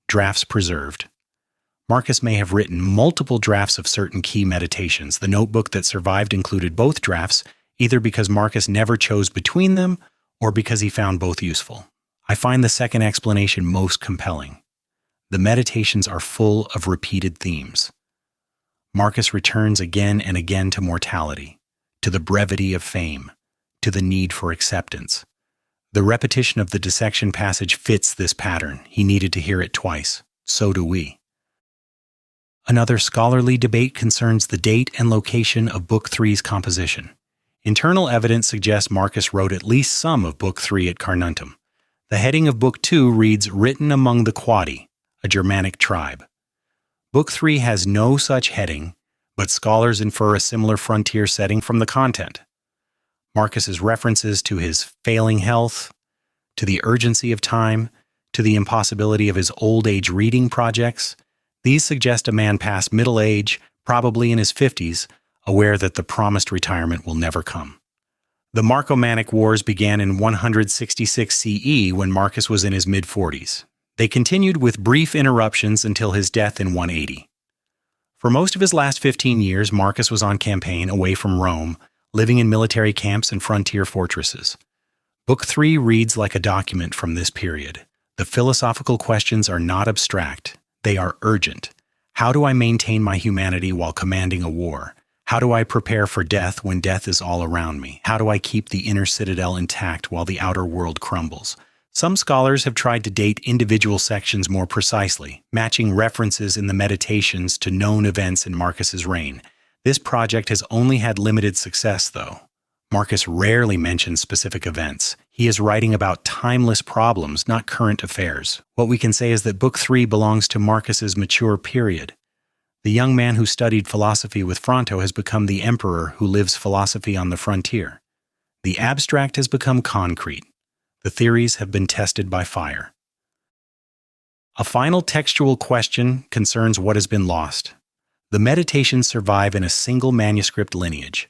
drafts preserved. Marcus may have written multiple drafts of certain key meditations. The notebook that survived included both drafts, either because Marcus never chose between them or because he found both useful. I find the second explanation most compelling. The Meditations are full of repeated themes. Marcus returns again and again to mortality, to the brevity of fame, to the need for acceptance. The repetition of the dissection passage fits this pattern. He needed to hear it twice. So do we. Another scholarly debate concerns the date and location of Book 3's composition. Internal evidence suggests Marcus wrote at least some of Book 3 at Carnuntum. The heading of Book 2 reads, "Written among the Quadi," a Germanic tribe. Book 3 has no such heading, but scholars infer a similar frontier setting from the content. Marcus's references to his failing health, to the urgency of time, to the impossibility of his old age reading projects, these suggest a man past middle age, probably in his 50s, aware that the promised retirement will never come. The Marcomannic Wars began in 166 CE when Marcus was in his mid-40s. They continued with brief interruptions until his death in 180. For most of his last 15 years, Marcus was on campaign away from Rome, living in military camps and frontier fortresses. Book 3 reads like a document from this period. The philosophical questions are not abstract, they are urgent. How do I maintain my humanity while commanding a war? How do I prepare for death when death is all around me? How do I keep the inner citadel intact while the outer world crumbles? Some scholars have tried to date individual sections more precisely, matching references in the Meditations to known events in Marcus's reign. This project has only had limited success, though. Marcus rarely mentions specific events. He is writing about timeless problems, not current affairs. What we can say is that Book 3 belongs to Marcus's mature period. The young man who studied philosophy with Fronto has become the emperor who lives philosophy on the frontier. The abstract has become concrete. The theories have been tested by fire. A final textual question concerns what has been lost. The Meditations survive in a single manuscript lineage.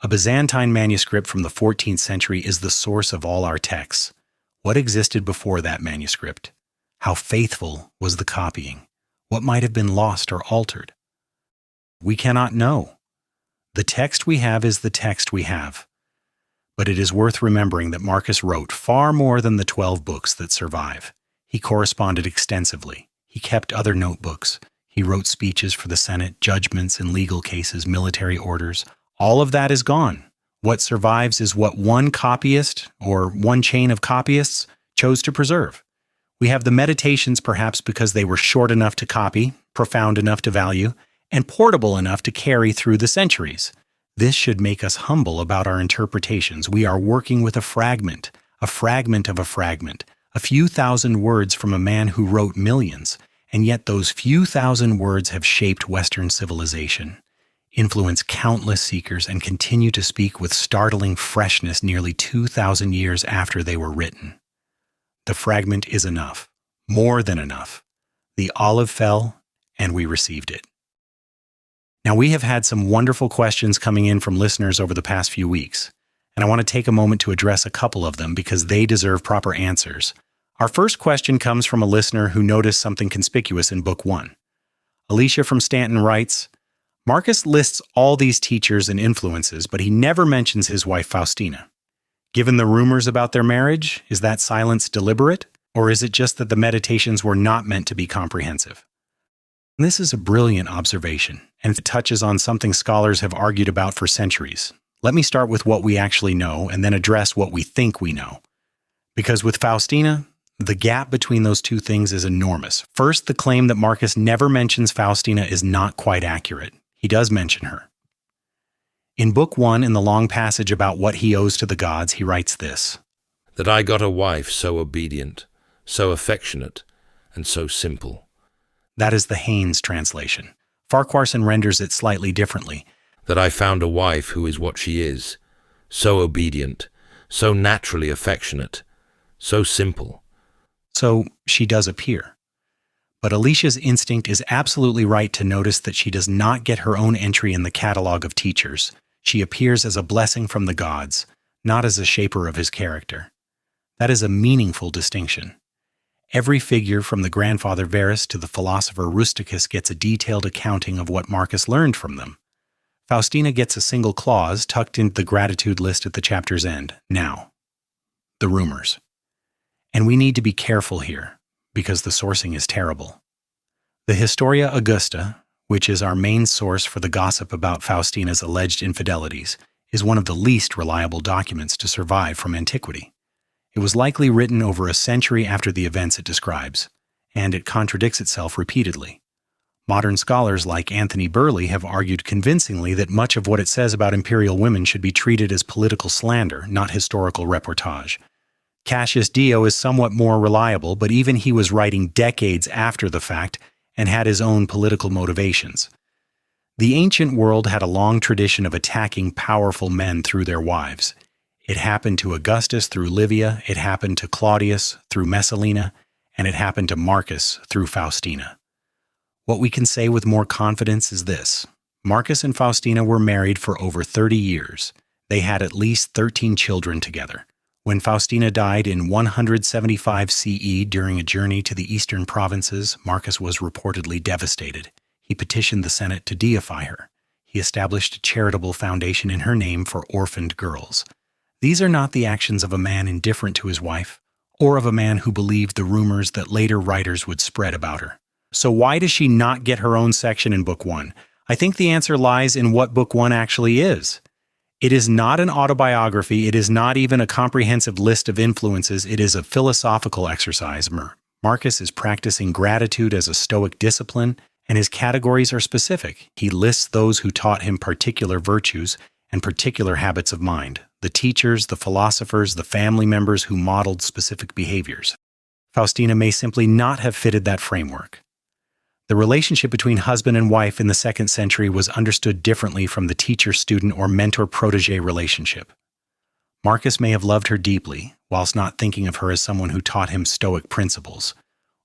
A Byzantine manuscript from the 14th century is the source of all our texts. What existed before that manuscript? How faithful was the copying? What might have been lost or altered? We cannot know. The text we have is the text we have. But it is worth remembering that Marcus wrote far more than the 12 books that survive. He corresponded extensively. He kept other notebooks. He wrote speeches for the Senate, judgments in legal cases, military orders. All of that is gone. What survives is what one copyist or one chain of copyists chose to preserve. We have the Meditations perhaps because they were short enough to copy, profound enough to value, and portable enough to carry through the centuries. This should make us humble about our interpretations. We are working with a fragment of a fragment, a few thousand words from a man who wrote millions, and yet those few thousand words have shaped Western civilization, influenced countless seekers, and continue to speak with startling freshness nearly 2,000 years after they were written. The fragment is enough, more than enough. The olive fell, and we received it. Now, we have had some wonderful questions coming in from listeners over the past few weeks, and I want to take a moment to address a couple of them because they deserve proper answers. Our first question comes from a listener who noticed something conspicuous in Book 1. Alicia from Stanton writes, Marcus lists all these teachers and influences, but he never mentions his wife Faustina. Given the rumors about their marriage, is that silence deliberate, or is it just that the Meditations were not meant to be comprehensive? This is a brilliant observation, and it touches on something scholars have argued about for centuries. Let me start with what we actually know, and then address what we think we know. Because with Faustina, the gap between those two things is enormous. First, the claim that Marcus never mentions Faustina is not quite accurate. He does mention her. In Book 1, in the long passage about what he owes to the gods, he writes this, that I got a wife so obedient, so affectionate, and so simple. That is the Haynes translation. Farquharson renders it slightly differently. That I found a wife who is what she is, so obedient, so naturally affectionate, so simple. So she does appear. But Alicia's instinct is absolutely right to notice that she does not get her own entry in the catalog of teachers. She appears as a blessing from the gods, not as a shaper of his character. That is a meaningful distinction. Every figure from the grandfather Verus to the philosopher Rusticus gets a detailed accounting of what Marcus learned from them. Faustina gets a single clause tucked into the gratitude list at the chapter's end. Now, the rumors. And we need to be careful here, because the sourcing is terrible. The Historia Augusta, which is our main source for the gossip about Faustina's alleged infidelities, is one of the least reliable documents to survive from antiquity. It was likely written over a century after the events it describes, and it contradicts itself repeatedly. Modern scholars like Anthony Burley have argued convincingly that much of what it says about imperial women should be treated as political slander, not historical reportage. Cassius Dio is somewhat more reliable, but even he was writing decades after the fact and had his own political motivations. The ancient world had a long tradition of attacking powerful men through their wives. It happened to Augustus through Livia, it happened to Claudius through Messalina, and it happened to Marcus through Faustina. What we can say with more confidence is this. Marcus and Faustina were married for over 30 years. They had at least 13 children together. When Faustina died in 175 CE during a journey to the eastern provinces, Marcus was reportedly devastated. He petitioned the Senate to deify her. He established a charitable foundation in her name for orphaned girls. These are not the actions of a man indifferent to his wife, or of a man who believed the rumors that later writers would spread about her. So why does she not get her own section in Book 1? I think the answer lies in what Book 1 actually is. It is not an autobiography. It is not even a comprehensive list of influences. It is a philosophical exercise. Marcus is practicing gratitude as a Stoic discipline, and his categories are specific. He lists those who taught him particular virtues and particular habits of mind, the teachers, the philosophers, the family members who modeled specific behaviors. Faustina may simply not have fitted that framework. The relationship between husband and wife in the 2nd century was understood differently from the teacher-student or mentor-protege relationship. Marcus may have loved her deeply, whilst not thinking of her as someone who taught him Stoic principles,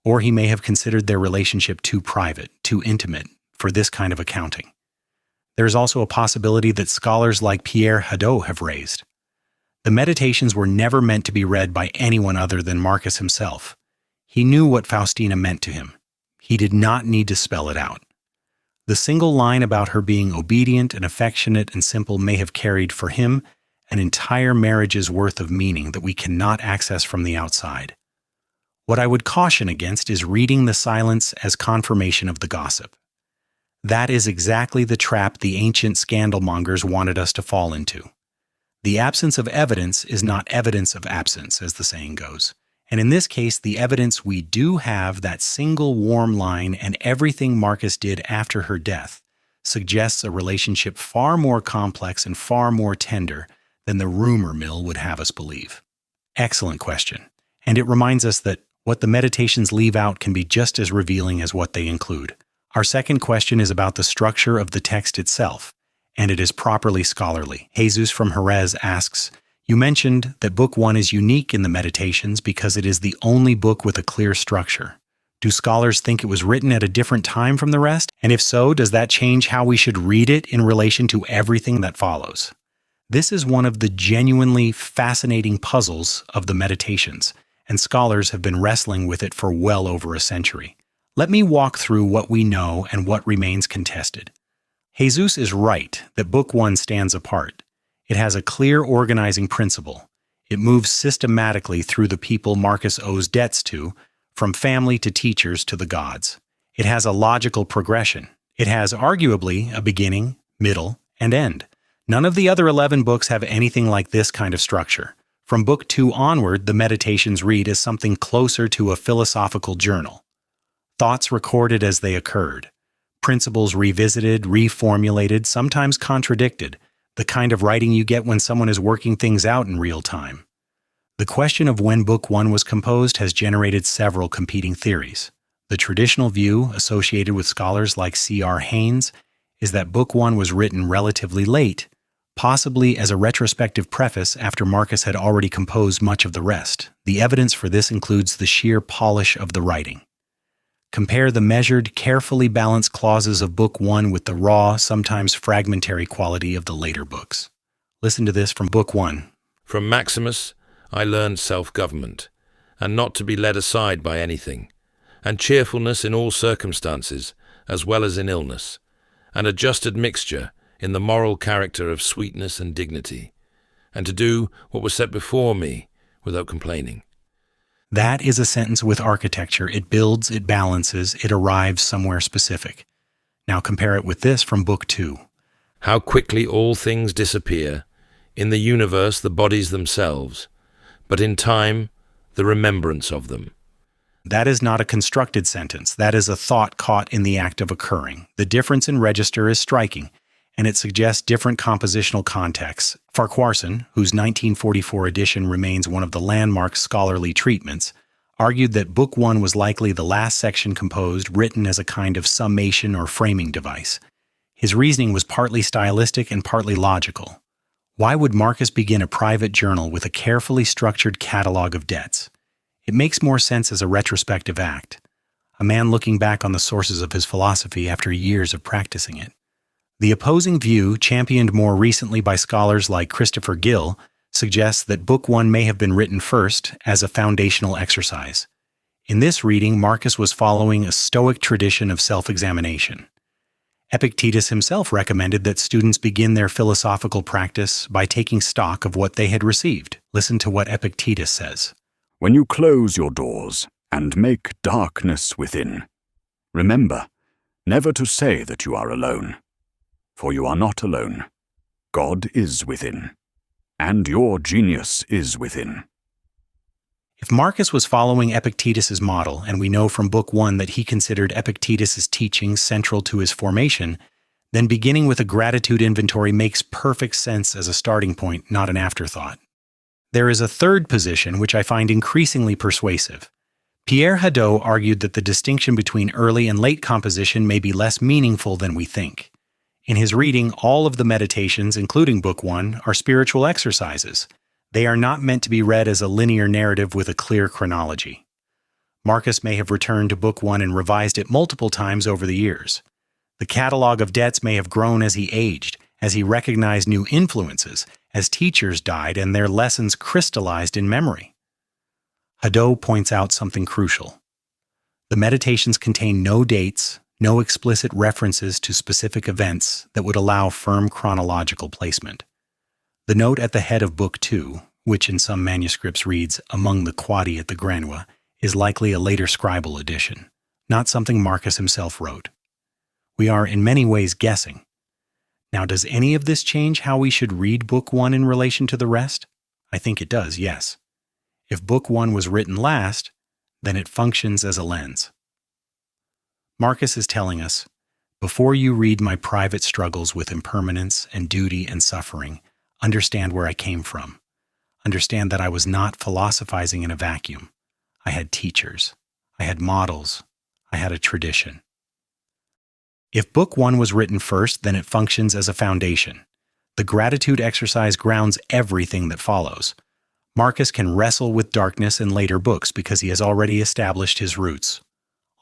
or he may have considered their relationship too private, too intimate, for this kind of accounting. There is also a possibility that scholars like Pierre Hadot have raised. The Meditations were never meant to be read by anyone other than Marcus himself. He knew what Faustina meant to him. He did not need to spell it out. The single line about her being obedient and affectionate and simple may have carried for him an entire marriage's worth of meaning that we cannot access from the outside. What I would caution against is reading the silence as confirmation of the gossip. That is exactly the trap the ancient scandalmongers wanted us to fall into. The absence of evidence is not evidence of absence, as the saying goes. And in this case, the evidence we do have, that single warm line and everything Marcus did after her death, suggests a relationship far more complex and far more tender than the rumor mill would have us believe. Excellent question. And it reminds us that what the Meditations leave out can be just as revealing as what they include. Our second question is about the structure of the text itself, and it is properly scholarly. Jesus from Jerez asks, "You mentioned that Book 1 is unique in the Meditations because it is the only book with a clear structure. Do scholars think it was written at a different time from the rest? And if so, does that change how we should read it in relation to everything that follows?" This is one of the genuinely fascinating puzzles of the Meditations, and scholars have been wrestling with it for well over a century. Let me walk through what we know and what remains contested. Jesus is right that Book 1 stands apart. It has a clear organizing principle. It moves systematically through the people Marcus owes debts to, from family to teachers to the gods. It has a logical progression. It has arguably a beginning, middle, and end. None of the other 11 books have anything like this kind of structure. From Book 2 onward, the Meditations read as something closer to a philosophical journal. Thoughts recorded as they occurred. Principles revisited, reformulated, sometimes contradicted, the kind of writing you get when someone is working things out in real time. The question of when Book 1 was composed has generated several competing theories. The traditional view, associated with scholars like C.R. Haynes, is that Book 1 was written relatively late, possibly as a retrospective preface after Marcus had already composed much of the rest. The evidence for this includes the sheer polish of the writing. Compare the measured, carefully balanced clauses of Book 1 with the raw, sometimes fragmentary quality of the later books. Listen to this from Book 1. "From Maximus I learned self-government, and not to be led aside by anything, and cheerfulness in all circumstances, as well as in illness, and a just admixture in the moral character of sweetness and dignity, and to do what was set before me without complaining." That is a sentence with architecture. It builds, it balances, it arrives somewhere specific. Now compare it with this from Book 2. "How quickly all things disappear, in the universe the bodies themselves, but in time the remembrance of them." That is not a constructed sentence. That is a thought caught in the act of occurring. The difference in register is striking, and it suggests different compositional contexts. Farquharson, whose 1944 edition remains one of the landmark scholarly treatments, argued that Book 1 was likely the last section composed, written as a kind of summation or framing device. His reasoning was partly stylistic and partly logical. Why would Marcus begin a private journal with a carefully structured catalog of debts? It makes more sense as a retrospective act, a man looking back on the sources of his philosophy after years of practicing it. The opposing view, championed more recently by scholars like Christopher Gill, suggests that Book 1 may have been written first as a foundational exercise. In this reading, Marcus was following a Stoic tradition of self-examination. Epictetus himself recommended that students begin their philosophical practice by taking stock of what they had received. Listen to what Epictetus says. When you close your doors and make darkness within, remember never to say that you are alone, for you are not alone. God is within, and your genius is within. If Marcus was following Epictetus's model, and we know from Book 1 that he considered Epictetus's teachings central to his formation, then beginning with a gratitude inventory makes perfect sense as a starting point, not an afterthought. There is a third position which I find increasingly persuasive. Pierre Hadot argued that the distinction between early and late composition may be less meaningful than we think. In his reading, all of the meditations, including Book 1, are spiritual exercises. They are not meant to be read as a linear narrative with a clear chronology. Marcus may have returned to Book 1 and revised it multiple times over the years. The catalog of debts may have grown as he aged, as he recognized new influences, as teachers died and their lessons crystallized in memory. Hadot points out something crucial. The meditations contain no dates, no explicit references to specific events that would allow firm chronological placement. The note at the head of Book 2, which in some manuscripts reads, "among the quadi at the Granua," is likely a later scribal addition, not something Marcus himself wrote. We are in many ways guessing. Now, does any of this change how we should read Book 1 in relation to the rest? I think it does, yes. If Book 1 was written last, then it functions as a lens. Marcus is telling us, before you read my private struggles with impermanence and duty and suffering, understand where I came from. Understand that I was not philosophizing in a vacuum. I had teachers. I had models. I had a tradition. If Book 1 was written first, then it functions as a foundation. The gratitude exercise grounds everything that follows. Marcus can wrestle with darkness in later books because he has already established his roots,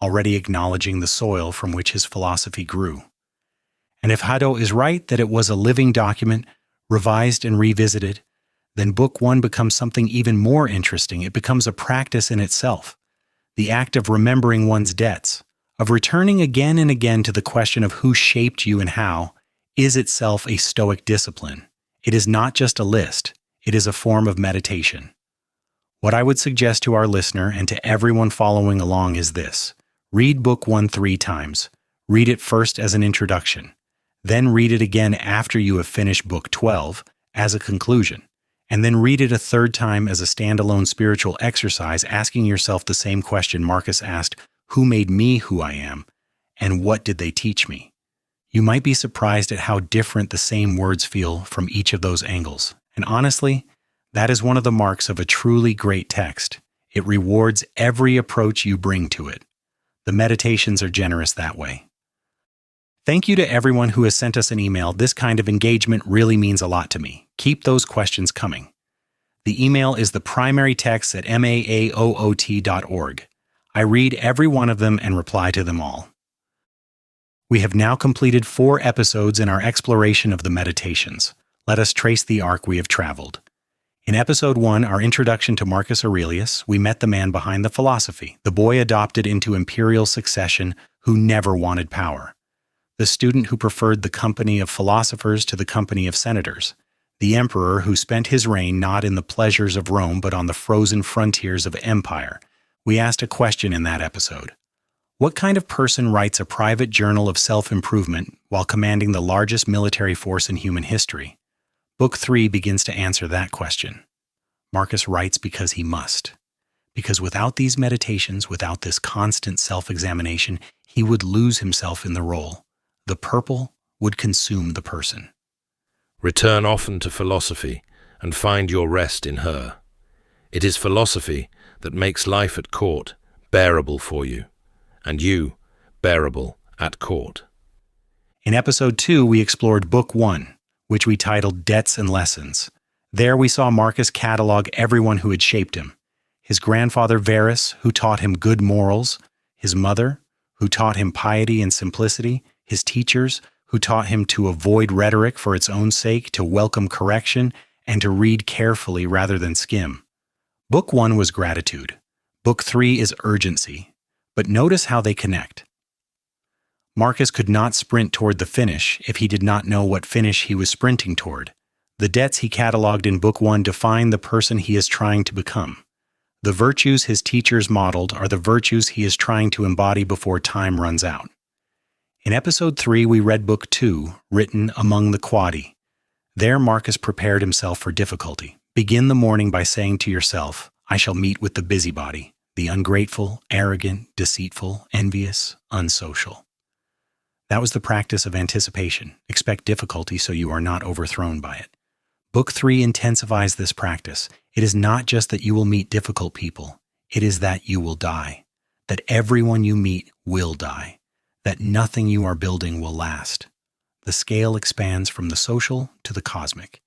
already acknowledging the soil from which his philosophy grew. And if Hadot is right that it was a living document, revised and revisited, then Book 1 becomes something even more interesting. It becomes a practice in itself, the act of remembering one's debts, of returning again and again to the question of who shaped you and how, is itself a Stoic discipline. It is not just a list, it is a form of meditation. What I would suggest to our listener and to everyone following along is this. Read Book 1 3 times. Read it first as an introduction. Then read it again after you have finished Book 12 as a conclusion. And then read it a third time as a standalone spiritual exercise, asking yourself the same question Marcus asked, who made me who I am, and what did they teach me? You might be surprised at how different the same words feel from each of those angles. And honestly, that is one of the marks of a truly great text. It rewards every approach you bring to it. The meditations are generous that way. Thank you to everyone who has sent us an email. This kind of engagement really means a lot to me. Keep those questions coming. The email is the primary text at maaoot.org. I read every one of them and reply to them all. We have now completed 4 episodes in our exploration of the meditations. Let us trace the arc we have traveled. In Episode 1, our introduction to Marcus Aurelius, we met the man behind the philosophy, the boy adopted into imperial succession who never wanted power, the student who preferred the company of philosophers to the company of senators, the emperor who spent his reign not in the pleasures of Rome but on the frozen frontiers of empire. We asked a question in that episode. What kind of person writes a private journal of self-improvement while commanding the largest military force in human history? Book 3 begins to answer that question. Marcus writes because he must. Because without these meditations, without this constant self-examination, he would lose himself in the role. The purple would consume the person. Return often to philosophy and find your rest in her. It is philosophy that makes life at court bearable for you, and you bearable at court. In Episode 2, we explored Book 1, which we titled Debts and Lessons. There we saw Marcus catalog everyone who had shaped him. His grandfather Verus, who taught him good morals, his mother, who taught him piety and simplicity, his teachers, who taught him to avoid rhetoric for its own sake, to welcome correction, and to read carefully rather than skim. Book 1 was gratitude. Book 3 is urgency. But notice how they connect. Marcus could not sprint toward the finish if he did not know what finish he was sprinting toward. The debts he cataloged in Book 1 define the person he is trying to become. The virtues his teachers modeled are the virtues he is trying to embody before time runs out. In Episode 3, we read Book 2, written among the Quadi. There Marcus prepared himself for difficulty. Begin the morning by saying to yourself, I shall meet with the busybody, the ungrateful, arrogant, deceitful, envious, unsocial. That was the practice of anticipation. Expect difficulty so you are not overthrown by it. Book 3 intensifies this practice. It is not just that you will meet difficult people. It is that you will die. That everyone you meet will die. That nothing you are building will last. The scale expands from the social to the cosmic.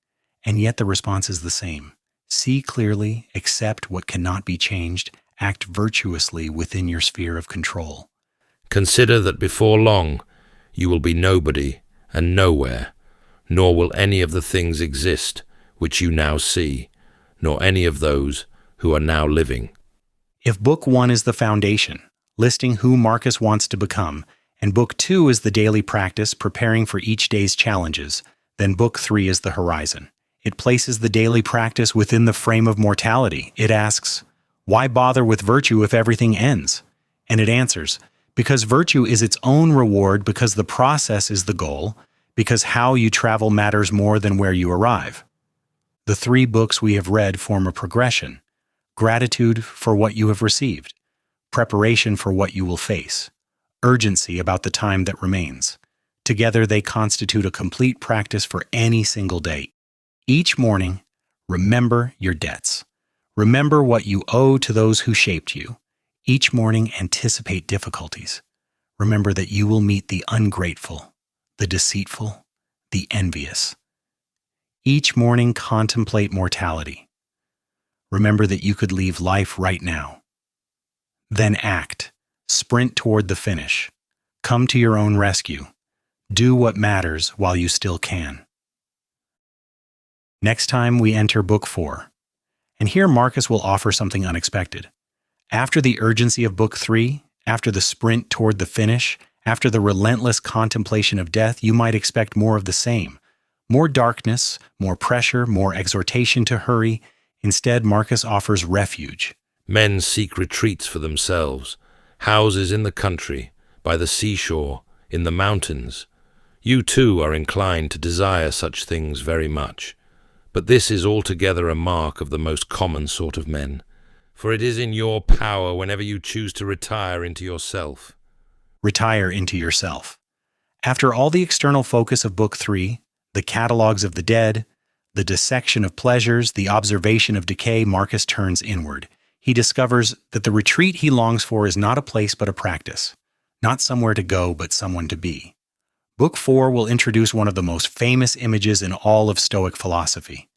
And yet the response is the same. See clearly, accept what cannot be changed, act virtuously within your sphere of control. Consider that before long you will be nobody and nowhere, nor will any of the things exist which you now see, nor any of those who are now living. If Book 1 is the foundation, listing who Marcus wants to become, and Book 2 is the daily practice preparing for each day's challenges, then Book 3 is the horizon. It places the daily practice within the frame of mortality. It asks, why bother with virtue if everything ends? And it answers, because virtue is its own reward, because the process is the goal, because how you travel matters more than where you arrive. The 3 books we have read form a progression: gratitude for what you have received, preparation for what you will face, urgency about the time that remains. Together they constitute a complete practice for any single day. Each morning, remember your debts. Remember what you owe to those who shaped you. Each morning, anticipate difficulties. Remember that you will meet the ungrateful, the deceitful, the envious. Each morning, contemplate mortality. Remember that you could leave life right now. Then act. Sprint toward the finish. Come to your own rescue. Do what matters while you still can. Next time, we enter Book 4. And here Marcus will offer something unexpected. After the urgency of Book 3, after the sprint toward the finish, after the relentless contemplation of death, you might expect more of the same. More darkness, more pressure, more exhortation to hurry. Instead, Marcus offers refuge. Men seek retreats for themselves, houses in the country, by the seashore, in the mountains. You too are inclined to desire such things very much. But this is altogether a mark of the most common sort of men. For it is in your power whenever you choose to retire into yourself. Retire into yourself. After all the external focus of Book 3, the catalogues of the dead, the dissection of pleasures, the observation of decay, Marcus turns inward. He discovers that the retreat he longs for is not a place but a practice. Not somewhere to go, but someone to be. Book 4 will introduce one of the most famous images in all of Stoic philosophy.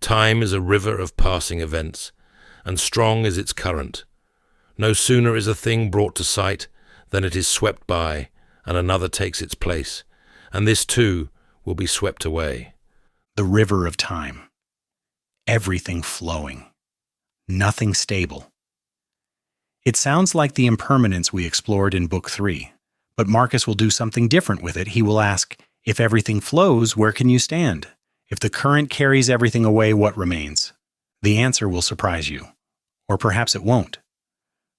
Time is a river of passing events, and strong is its current. No sooner is a thing brought to sight than it is swept by, and another takes its place, and this too will be swept away. The river of time. Everything flowing. Nothing stable. It sounds like the impermanence we explored in Book 3, but Marcus will do something different with it. He will ask, if everything flows, where can you stand? If the current carries everything away, what remains? The answer will surprise you. Or perhaps it won't.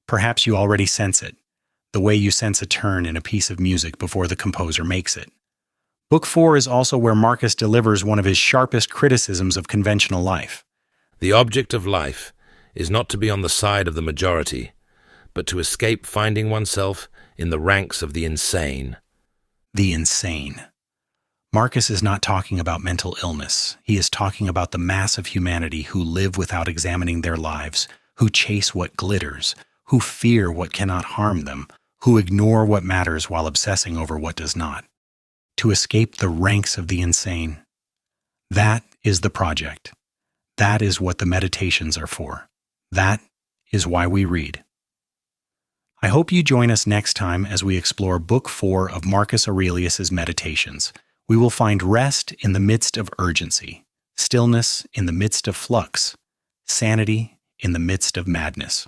Perhaps you already sense it, the way you sense a turn in a piece of music before the composer makes it. Book 4 is also where Marcus delivers one of his sharpest criticisms of conventional life. The object of life is not to be on the side of the majority, but to escape finding oneself in the ranks of the insane. The insane. Marcus is not talking about mental illness. He is talking about the mass of humanity who live without examining their lives, who chase what glitters, who fear what cannot harm them, who ignore what matters while obsessing over what does not. To escape the ranks of the insane. That is the project. That is what the meditations are for. That is why we read. I hope you join us next time as we explore Book 4 of Marcus Aurelius's Meditations. We will find rest in the midst of urgency, stillness in the midst of flux, sanity in the midst of madness.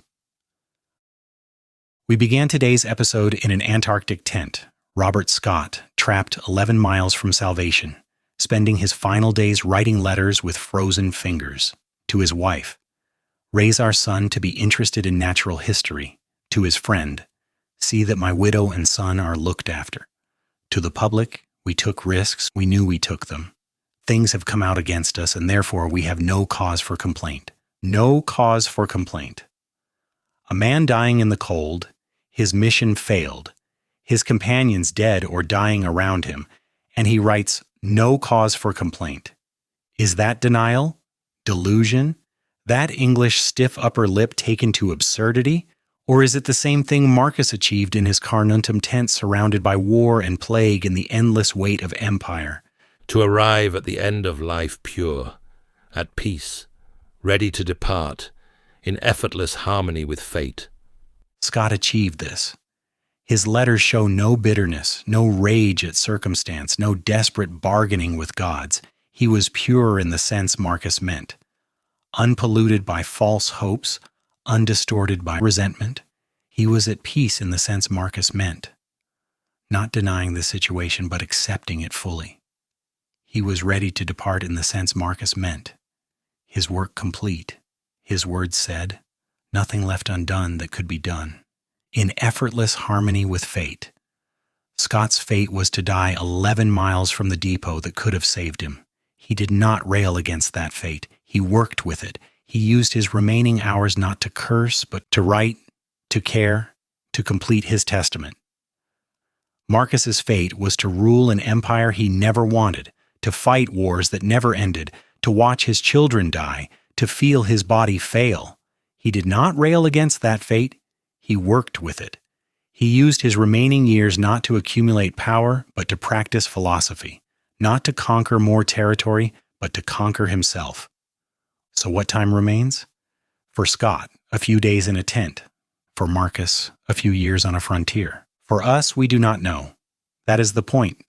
We began today's episode in an Antarctic tent. Robert Scott, trapped 11 miles from salvation, spending his final days writing letters with frozen fingers. To his wife, raise our son to be interested in natural history. To his friend, see that my widow and son are looked after. To the public, we took risks, we knew we took them. Things have come out against us, and therefore we have no cause for complaint. No cause for complaint. A man dying in the cold, his mission failed, his companions dead or dying around him, and he writes, no cause for complaint. Is that denial? Delusion? That English stiff upper lip taken to absurdity? Or is it the same thing Marcus achieved in his Carnuntum tent surrounded by war and plague and the endless weight of empire? To arrive at the end of life pure, at peace, ready to depart, in effortless harmony with fate. Scott achieved this. His letters show no bitterness, no rage at circumstance, no desperate bargaining with gods. He was pure in the sense Marcus meant. Unpolluted by false hopes, undistorted by resentment. He was at peace in the sense Marcus meant. Not denying the situation, but accepting it fully. He was ready to depart in the sense Marcus meant. His work complete. His words said, nothing left undone that could be done. In effortless harmony with fate. Scott's fate was to die 11 miles from the depot that could have saved him. He did not rail against that fate. He worked with it. He used his remaining hours not to curse, but to write, to care, to complete his testament. Marcus's fate was to rule an empire he never wanted, to fight wars that never ended, to watch his children die, to feel his body fail. He did not rail against that fate. He worked with it. He used his remaining years not to accumulate power, but to practice philosophy, not to conquer more territory, but to conquer himself. So what time remains? For Scott, a few days in a tent. For Marcus, a few years on a frontier. For us, we do not know. That is the point.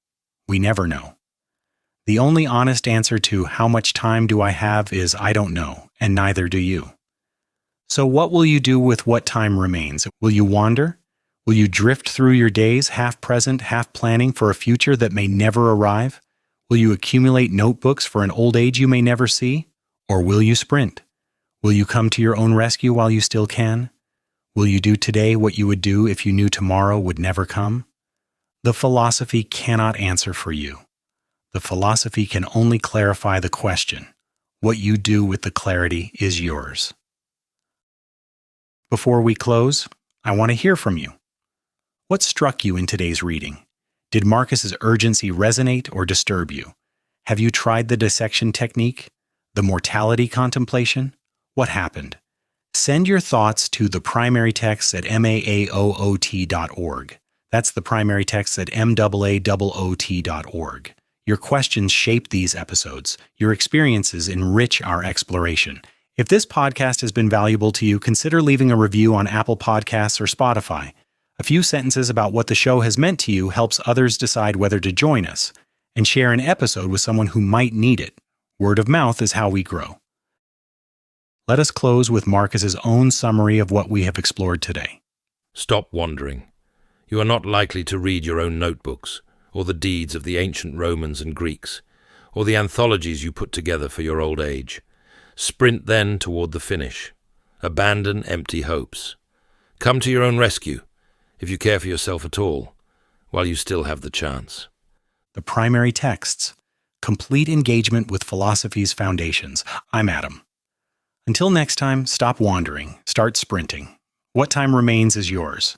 We never know. The only honest answer to how much time do I have is I don't know, and neither do you. So what will you do with what time remains? Will you wander? Will you drift through your days, half present, half planning for a future that may never arrive? Will you accumulate notebooks for an old age you may never see? Or will you sprint? Will you come to your own rescue while you still can? Will you do today what you would do if you knew tomorrow would never come? The philosophy cannot answer for you. The philosophy can only clarify the question. What you do with the clarity is yours. Before we close, I want to hear from you. What struck you in today's reading? Did Marcus's urgency resonate or disturb you? Have you tried the dissection technique? The mortality contemplation? What happened? Send your thoughts to the primary text at maaoot.org. That's the primary text at maaoot.org. Your questions shape these episodes. Your experiences enrich our exploration. If this podcast has been valuable to you, consider leaving a review on Apple Podcasts or Spotify. A few sentences about what the show has meant to you helps others decide whether to join us, and share an episode with someone who might need it. Word of mouth is how we grow. Let us close with Marcus's own summary of what we have explored today. Stop wandering. You are not likely to read your own notebooks, or the deeds of the ancient Romans and Greeks, or the anthologies you put together for your old age. Sprint then toward the finish. Abandon empty hopes. Come to your own rescue, if you care for yourself at all, while you still have the chance. The primary texts. Complete engagement with philosophy's foundations. I'm Adam. Until next time, stop wandering, start sprinting. What time remains is yours.